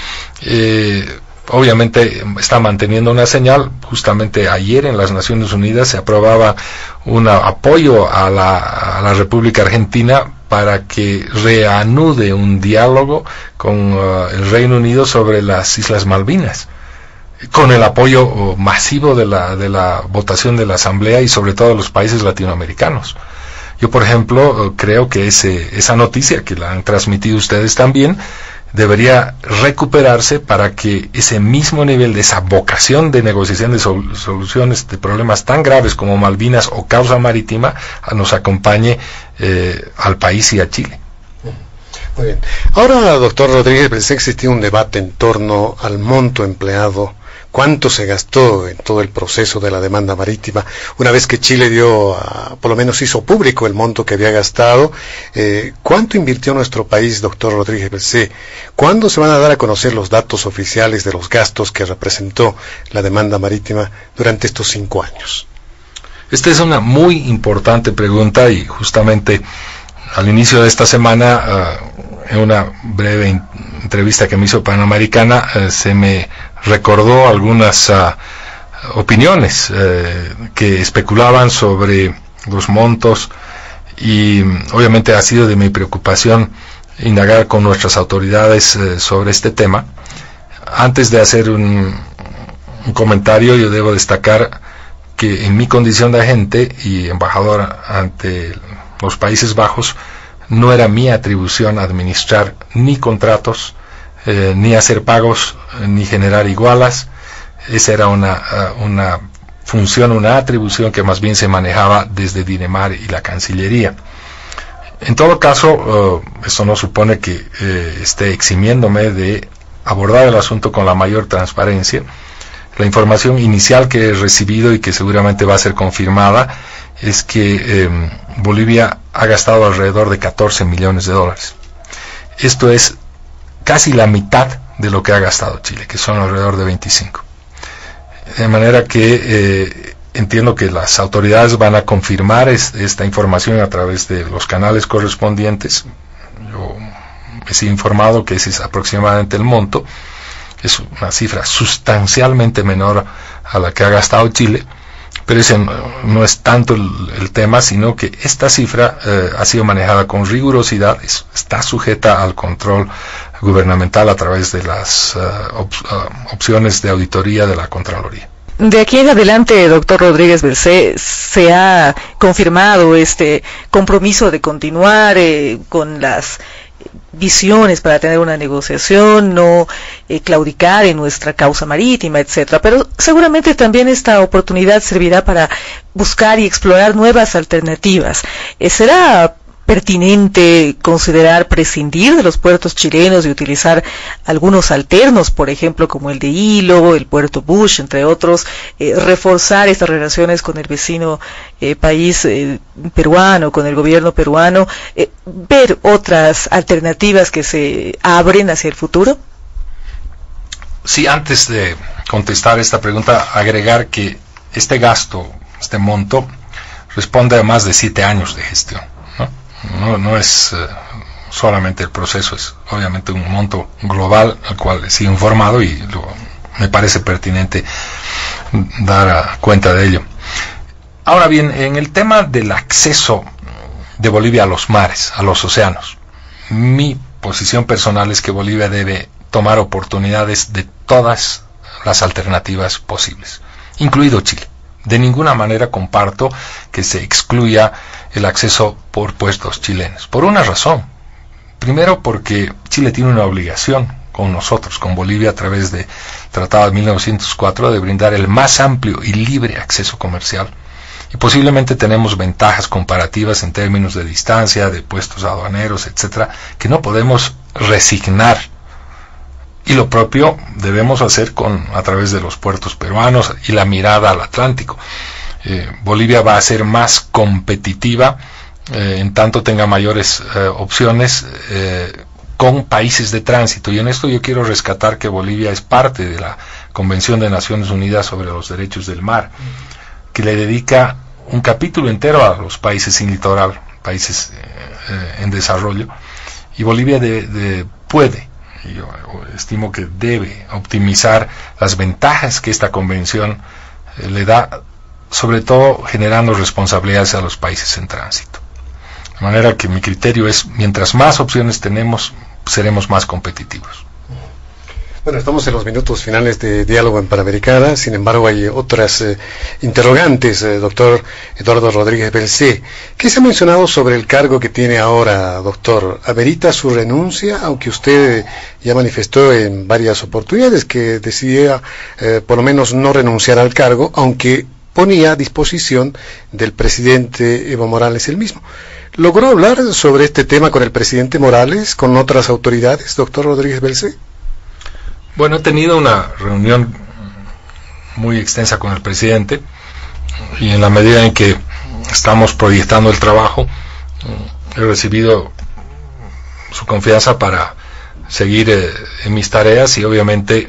obviamente está manteniendo una señal. Justamente ayer en las Naciones Unidas se aprobaba un apoyo a la República Argentina para que reanude un diálogo con el Reino Unido sobre las Islas Malvinas, con el apoyo masivo de la votación de la Asamblea y sobre todo de los países latinoamericanos. Yo, por ejemplo, creo que esa noticia, que la han transmitido ustedes también, debería recuperarse para que ese mismo nivel de esa vocación de negociación de soluciones de problemas tan graves como Malvinas o causa marítima nos acompañe al país y a Chile. Muy bien. Ahora, doctor Rodríguez, pensé que existía un debate en torno al monto empleado. ¿Cuánto se gastó en todo el proceso de la demanda marítima? Una vez que Chile por lo menos hizo público el monto que había gastado, ¿cuánto invirtió nuestro país, doctor Rodríguez Belcé? ¿Cuándo se van a dar a conocer los datos oficiales de los gastos que representó la demanda marítima durante estos 5 años? Esta es una muy importante pregunta, y justamente al inicio de esta semana, en una breve entrevista que me hizo Panamericana, se me recordó algunas opiniones que especulaban sobre los montos, y obviamente ha sido de mi preocupación indagar con nuestras autoridades sobre este tema. Antes de hacer un comentario, yo debo destacar que en mi condición de agente y embajador ante los Países Bajos, no era mi atribución administrar ni contratos, ni hacer pagos, ni generar igualas. Esa era una función, una atribución que más bien se manejaba desde Dinemar y la Cancillería. En todo caso, eso no supone que esté eximiéndome de abordar el asunto con la mayor transparencia. La información inicial que he recibido y que seguramente va a ser confirmada es que Bolivia ha gastado alrededor de $14 millones. Esto es casi la mitad de lo que ha gastado Chile, que son alrededor de 25. De manera que entiendo que las autoridades van a confirmar esta información a través de los canales correspondientes. Yo he sido informado que ese es aproximadamente el monto. Es una cifra sustancialmente menor a la que ha gastado Chile, pero ese no es tanto el tema, sino que esta cifra ha sido manejada con rigurosidad, está sujeta al control gubernamental a través de las opciones de auditoría de la Contraloría. De aquí en adelante, doctor Rodríguez Belcé, se ha confirmado este compromiso de continuar con las visiones para tener una negociación, no claudicar en nuestra causa marítima, etcétera. Pero seguramente también esta oportunidad servirá para buscar y explorar nuevas alternativas. ¿Será pertinente considerar prescindir de los puertos chilenos y utilizar algunos alternos, por ejemplo, como el de Hilo, el puerto Bush, entre otros, reforzar estas relaciones con el vecino país peruano, con el gobierno peruano, ver otras alternativas que se abren hacia el futuro? Sí, antes de contestar esta pregunta, agregar que este gasto, este monto, responde a más de 7 años de gestión. No es solamente el proceso, es obviamente un monto global al cual he sido informado y me parece pertinente dar cuenta de ello. Ahora bien, en el tema del acceso de Bolivia a los mares, a los océanos, mi posición personal es que Bolivia debe tomar oportunidades de todas las alternativas posibles, incluido Chile. De ninguna manera comparto que se excluya el acceso por puestos chilenos, por una razón. Primero, porque Chile tiene una obligación con nosotros, con Bolivia, a través del Tratado de 1904, de brindar el más amplio y libre acceso comercial y posiblemente tenemos ventajas comparativas en términos de distancia, de puestos aduaneros, etcétera, que no podemos resignar. Y lo propio debemos hacer a través de los puertos peruanos y la mirada al Atlántico. Bolivia va a ser más competitiva en tanto tenga mayores opciones con países de tránsito, y en esto yo quiero rescatar que Bolivia es parte de la Convención de Naciones Unidas sobre los Derechos del Mar, que le dedica un capítulo entero a los países sin litoral, países en desarrollo, y Bolivia puede, y yo estimo que debe optimizar las ventajas que esta convención le da, sobre todo generando responsabilidades a los países en tránsito. De manera que mi criterio es, mientras más opciones tenemos, seremos más competitivos. Bueno, estamos en los minutos finales de Diálogo en Panamericana, sin embargo hay otras interrogantes, doctor Eduardo Rodríguez Belcé. ¿Qué se ha mencionado sobre el cargo que tiene ahora, doctor? ¿Amerita su renuncia, aunque usted ya manifestó en varias oportunidades que decidía por lo menos no renunciar al cargo, aunque ponía a disposición del presidente Evo Morales el mismo? ¿Logró hablar sobre este tema con el presidente Morales, con otras autoridades, doctor Rodríguez Belcé? Bueno, he tenido una reunión muy extensa con el presidente, y en la medida en que estamos proyectando el trabajo, he recibido su confianza para seguir en mis tareas, y obviamente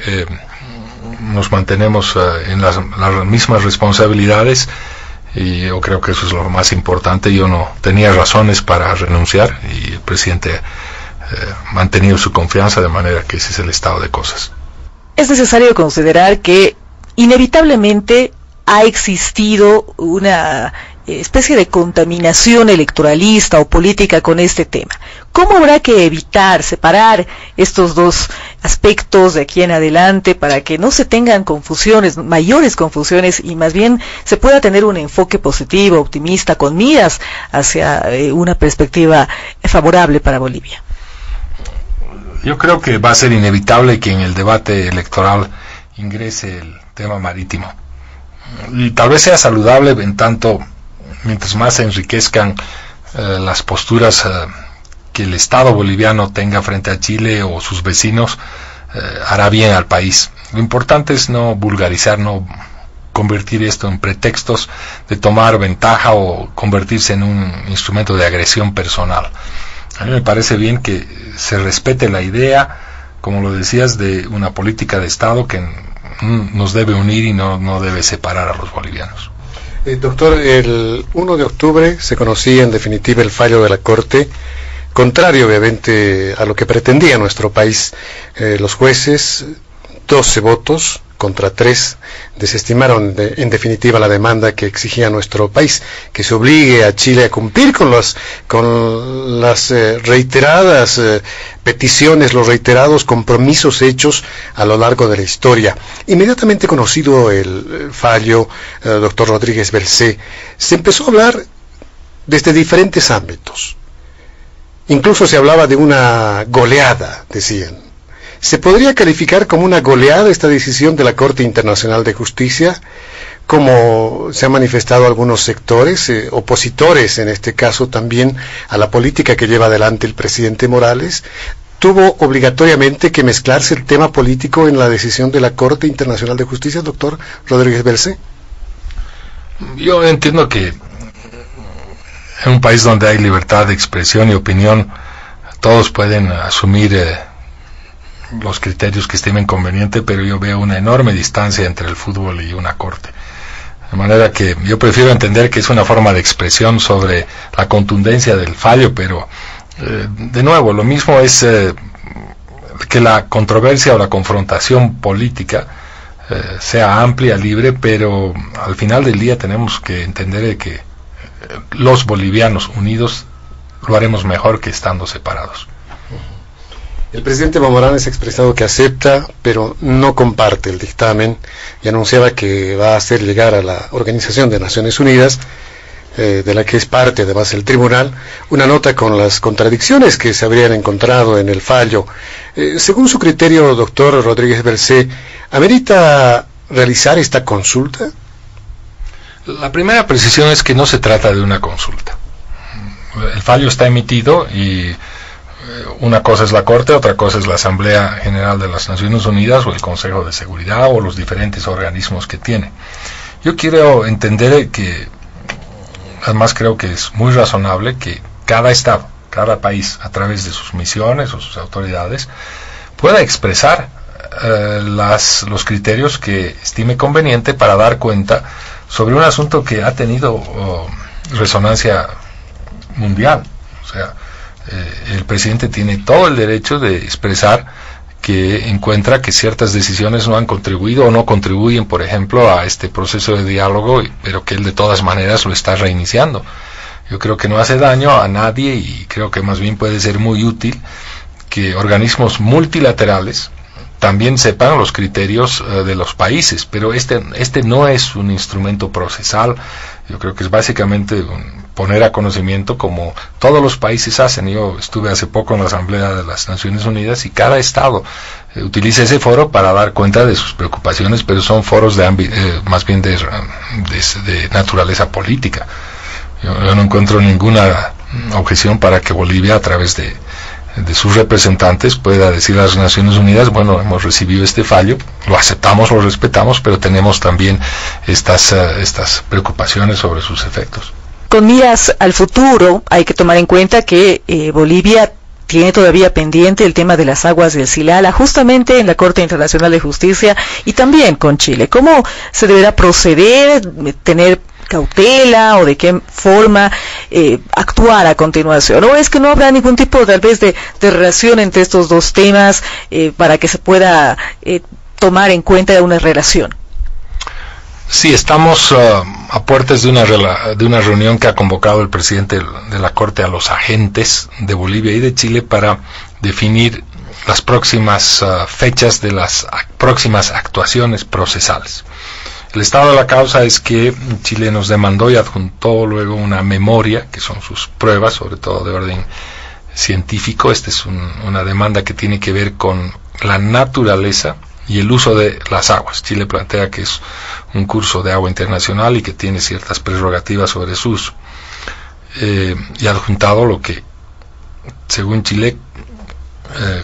nos mantenemos en las mismas responsabilidades, y yo creo que eso es lo más importante. Yo no tenía razones para renunciar, y el presidente ha mantenido su confianza, de manera que ese es el estado de cosas. Es necesario considerar que inevitablemente ha existido una especie de contaminación electoralista o política con este tema. ¿Cómo habrá que evitar, separar estos dos aspectos de aquí en adelante para que no se tengan confusiones, mayores confusiones, y más bien se pueda tener un enfoque positivo, optimista, con miras hacia una perspectiva favorable para Bolivia? Yo creo que va a ser inevitable que en el debate electoral ingrese el tema marítimo. Y tal vez sea saludable, en tanto, mientras más se enriquezcan las posturas que el Estado boliviano tenga frente a Chile o sus vecinos, hará bien al país. Lo importante es no vulgarizar, no convertir esto en pretextos de tomar ventaja o convertirse en un instrumento de agresión personal. A mí me parece bien que se respete la idea, como lo decías, de una política de Estado que nos debe unir y no debe separar a los bolivianos. Doctor, el 1 de octubre se conocía en definitiva el fallo de la Corte, contrario obviamente a lo que pretendía nuestro país. Los jueces, 12 votos contra 3, desestimaron en definitiva la demanda que exigía nuestro país, que se obligue a Chile a cumplir con las reiteradas peticiones, los reiterados compromisos hechos a lo largo de la historia. Inmediatamente conocido el fallo, doctor Rodríguez Belcé, se empezó a hablar desde diferentes ámbitos. Incluso se hablaba de una goleada, decían. ¿Se podría calificar como una goleada esta decisión de la Corte Internacional de Justicia, como se han manifestado algunos sectores, opositores en este caso también a la política que lleva adelante el presidente Morales? ¿Tuvo obligatoriamente que mezclarse el tema político en la decisión de la Corte Internacional de Justicia, doctor Rodríguez Belcé? Yo entiendo que en un país donde hay libertad de expresión y opinión, todos pueden asumir los criterios que estimen conveniente, pero yo veo una enorme distancia entre el fútbol y una corte. De manera que yo prefiero entender que es una forma de expresión sobre la contundencia del fallo, pero de nuevo, lo mismo es que la controversia o la confrontación política sea amplia, libre, pero al final del día tenemos que entender que los bolivianos unidos lo haremos mejor que estando separados. El presidente Evo Morales ha expresado que acepta, pero no comparte el dictamen, y anunciaba que va a hacer llegar a la Organización de Naciones Unidas, de la que es parte además el tribunal, una nota con las contradicciones que se habrían encontrado en el fallo. Según su criterio, doctor Rodríguez Belcé, ¿amerita realizar esta consulta? La primera precisión es que no se trata de una consulta. El fallo está emitido y una cosa es la Corte, otra cosa es la Asamblea General de las Naciones Unidas o el Consejo de Seguridad o los diferentes organismos que tiene. Yo quiero entender que, además creo que es muy razonable que cada Estado, cada país, a través de sus misiones o sus autoridades, pueda expresar los criterios que estime conveniente para dar cuenta sobre un asunto que ha tenido resonancia mundial. O sea, el presidente tiene todo el derecho de expresar que encuentra que ciertas decisiones no han contribuido o no contribuyen, por ejemplo, a este proceso de diálogo, pero que él de todas maneras lo está reiniciando. Yo creo que no hace daño a nadie y creo que más bien puede ser muy útil que organismos multilaterales también sepan los criterios de los países, pero este no es un instrumento procesal. Yo creo que es básicamente poner a conocimiento como todos los países hacen. Yo estuve hace poco en la Asamblea de las Naciones Unidas y cada Estado utiliza ese foro para dar cuenta de sus preocupaciones, pero son foros más bien de naturaleza política. Yo no encuentro ninguna objeción para que Bolivia, a través de sus representantes, pueda decir a las Naciones Unidas: bueno, hemos recibido este fallo, lo aceptamos, lo respetamos, pero tenemos también estas preocupaciones sobre sus efectos. Con miras al futuro, hay que tomar en cuenta que Bolivia tiene todavía pendiente el tema de las aguas del Silala, justamente en la Corte Internacional de Justicia, y también con Chile. ¿Cómo se deberá proceder, tener cautela o de qué forma actuar a continuación? ¿O es que no habrá ningún tipo tal vez de relación entre estos dos temas para que se pueda tomar en cuenta una relación? Sí, estamos a puertas de una reunión que ha convocado el presidente de la Corte a los agentes de Bolivia y de Chile para definir las próximas fechas de las próximas actuaciones procesales. El estado de la causa es que Chile nos demandó y adjuntó luego una memoria, que son sus pruebas, sobre todo de orden científico. Esta es una demanda que tiene que ver con la naturaleza y el uso de las aguas. Chile plantea que es un curso de agua internacional y que tiene ciertas prerrogativas sobre su uso. Y adjuntado lo que, según Chile,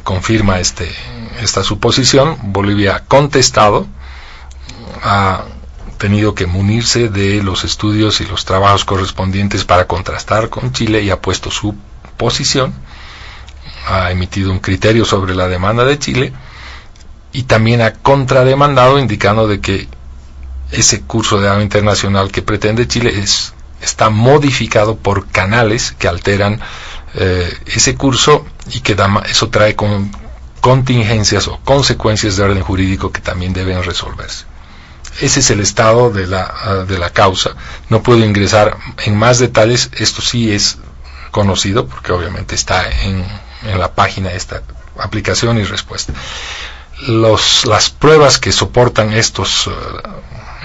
confirma esta suposición. Bolivia ha contestado, ha tenido que munirse de los estudios y los trabajos correspondientes para contrastar con Chile y ha puesto su posición, ha emitido un criterio sobre la demanda de Chile y también ha contrademandado, indicando de que ese curso de agua internacional que pretende Chile está modificado por canales que alteran ese curso y que eso trae con contingencias o consecuencias de orden jurídico que también deben resolverse. Ese es el estado de la causa. No puedo ingresar en más detalles. Esto sí es conocido porque obviamente está en la página esta aplicación y respuesta. Las pruebas que soportan estos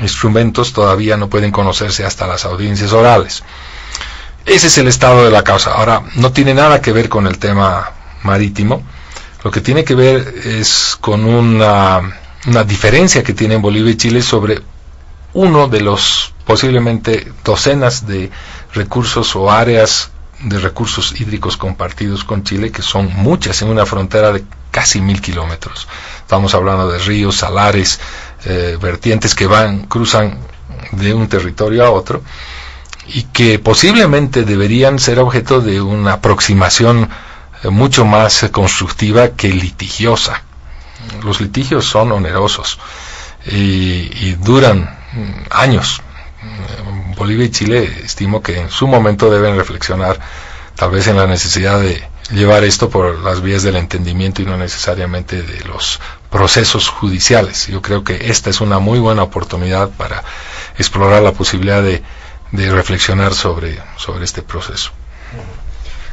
instrumentos todavía no pueden conocerse hasta las audiencias orales. Ese es el estado de la causa. Ahora, no tiene nada que ver con el tema marítimo. Lo que tiene que ver es con una diferencia que tienen Bolivia y Chile sobre uno de los posiblemente docenas de recursos o áreas de recursos hídricos compartidos con Chile, que son muchas en una frontera de casi 1000 kilómetros. Estamos hablando de ríos, salares, vertientes que cruzan de un territorio a otro y que posiblemente deberían ser objeto de una aproximación mucho más constructiva que litigiosa. Los litigios son onerosos y duran años. Bolivia y Chile estimo que en su momento deben reflexionar tal vez en la necesidad de llevar esto por las vías del entendimiento y no necesariamente de los procesos judiciales. Yo creo que esta es una muy buena oportunidad para explorar la posibilidad de reflexionar sobre este proceso.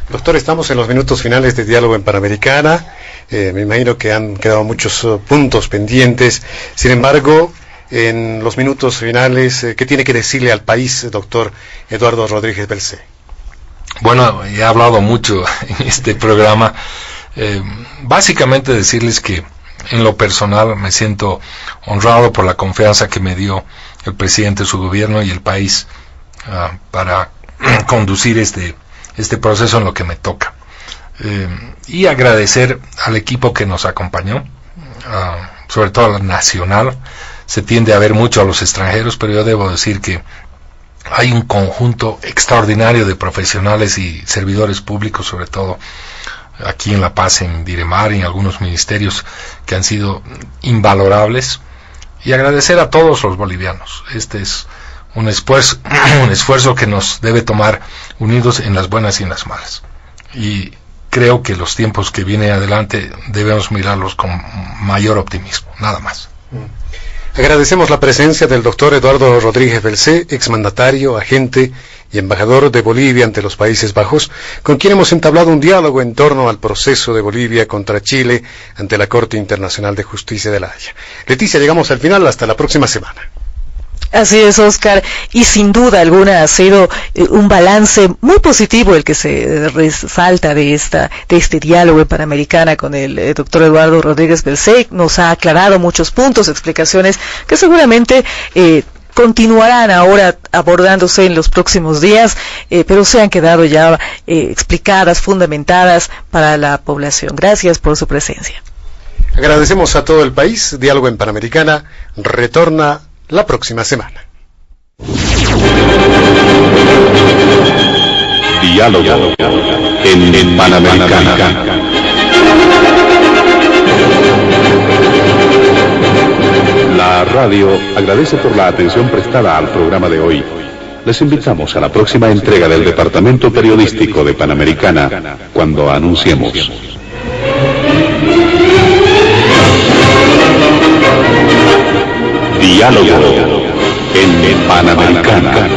Doctor, estamos en los minutos finales de Diálogo en Panamericana. Me imagino que han quedado muchos puntos pendientes. Sin embargo, en los minutos finales, ¿qué tiene que decirle al país, doctor Eduardo Rodríguez Belcé? Bueno, he hablado mucho en este programa. Básicamente decirles que en lo personal me siento honrado por la confianza que me dio el presidente, su gobierno y el país para conducir este proceso en lo que me toca. Y agradecer al equipo que nos acompañó, sobre todo al nacional. Se tiende a ver mucho a los extranjeros, pero yo debo decir que hay un conjunto extraordinario de profesionales y servidores públicos, sobre todo aquí en La Paz, en Diremar y en algunos ministerios, que han sido invalorables. Y agradecer a todos los bolivianos. Este es un esfuerzo que nos debe tomar unidos en las buenas y en las malas. Y creo que los tiempos que vienen adelante debemos mirarlos con mayor optimismo, nada más. Agradecemos la presencia del doctor Eduardo Rodríguez Belcé, exmandatario, agente y embajador de Bolivia ante los Países Bajos, con quien hemos entablado un diálogo en torno al proceso de Bolivia contra Chile ante la Corte Internacional de Justicia de La Haya. Leticia, llegamos al final, hasta la próxima semana. Así es, Oscar, y sin duda alguna ha sido un balance muy positivo el que se resalta de este diálogo en Panamericana con el doctor Eduardo Rodríguez Belcé. Nos ha aclarado muchos puntos, explicaciones que seguramente continuarán ahora abordándose en los próximos días, pero se han quedado ya explicadas, fundamentadas para la población. Gracias por su presencia. Agradecemos a todo el país. Diálogo en Panamericana retorna la próxima semana. Diálogo en Panamericana. La radio agradece por la atención prestada al programa de hoy. Les invitamos a la próxima entrega del Departamento Periodístico de Panamericana, cuando anunciemos. Diálogo en Panamericana.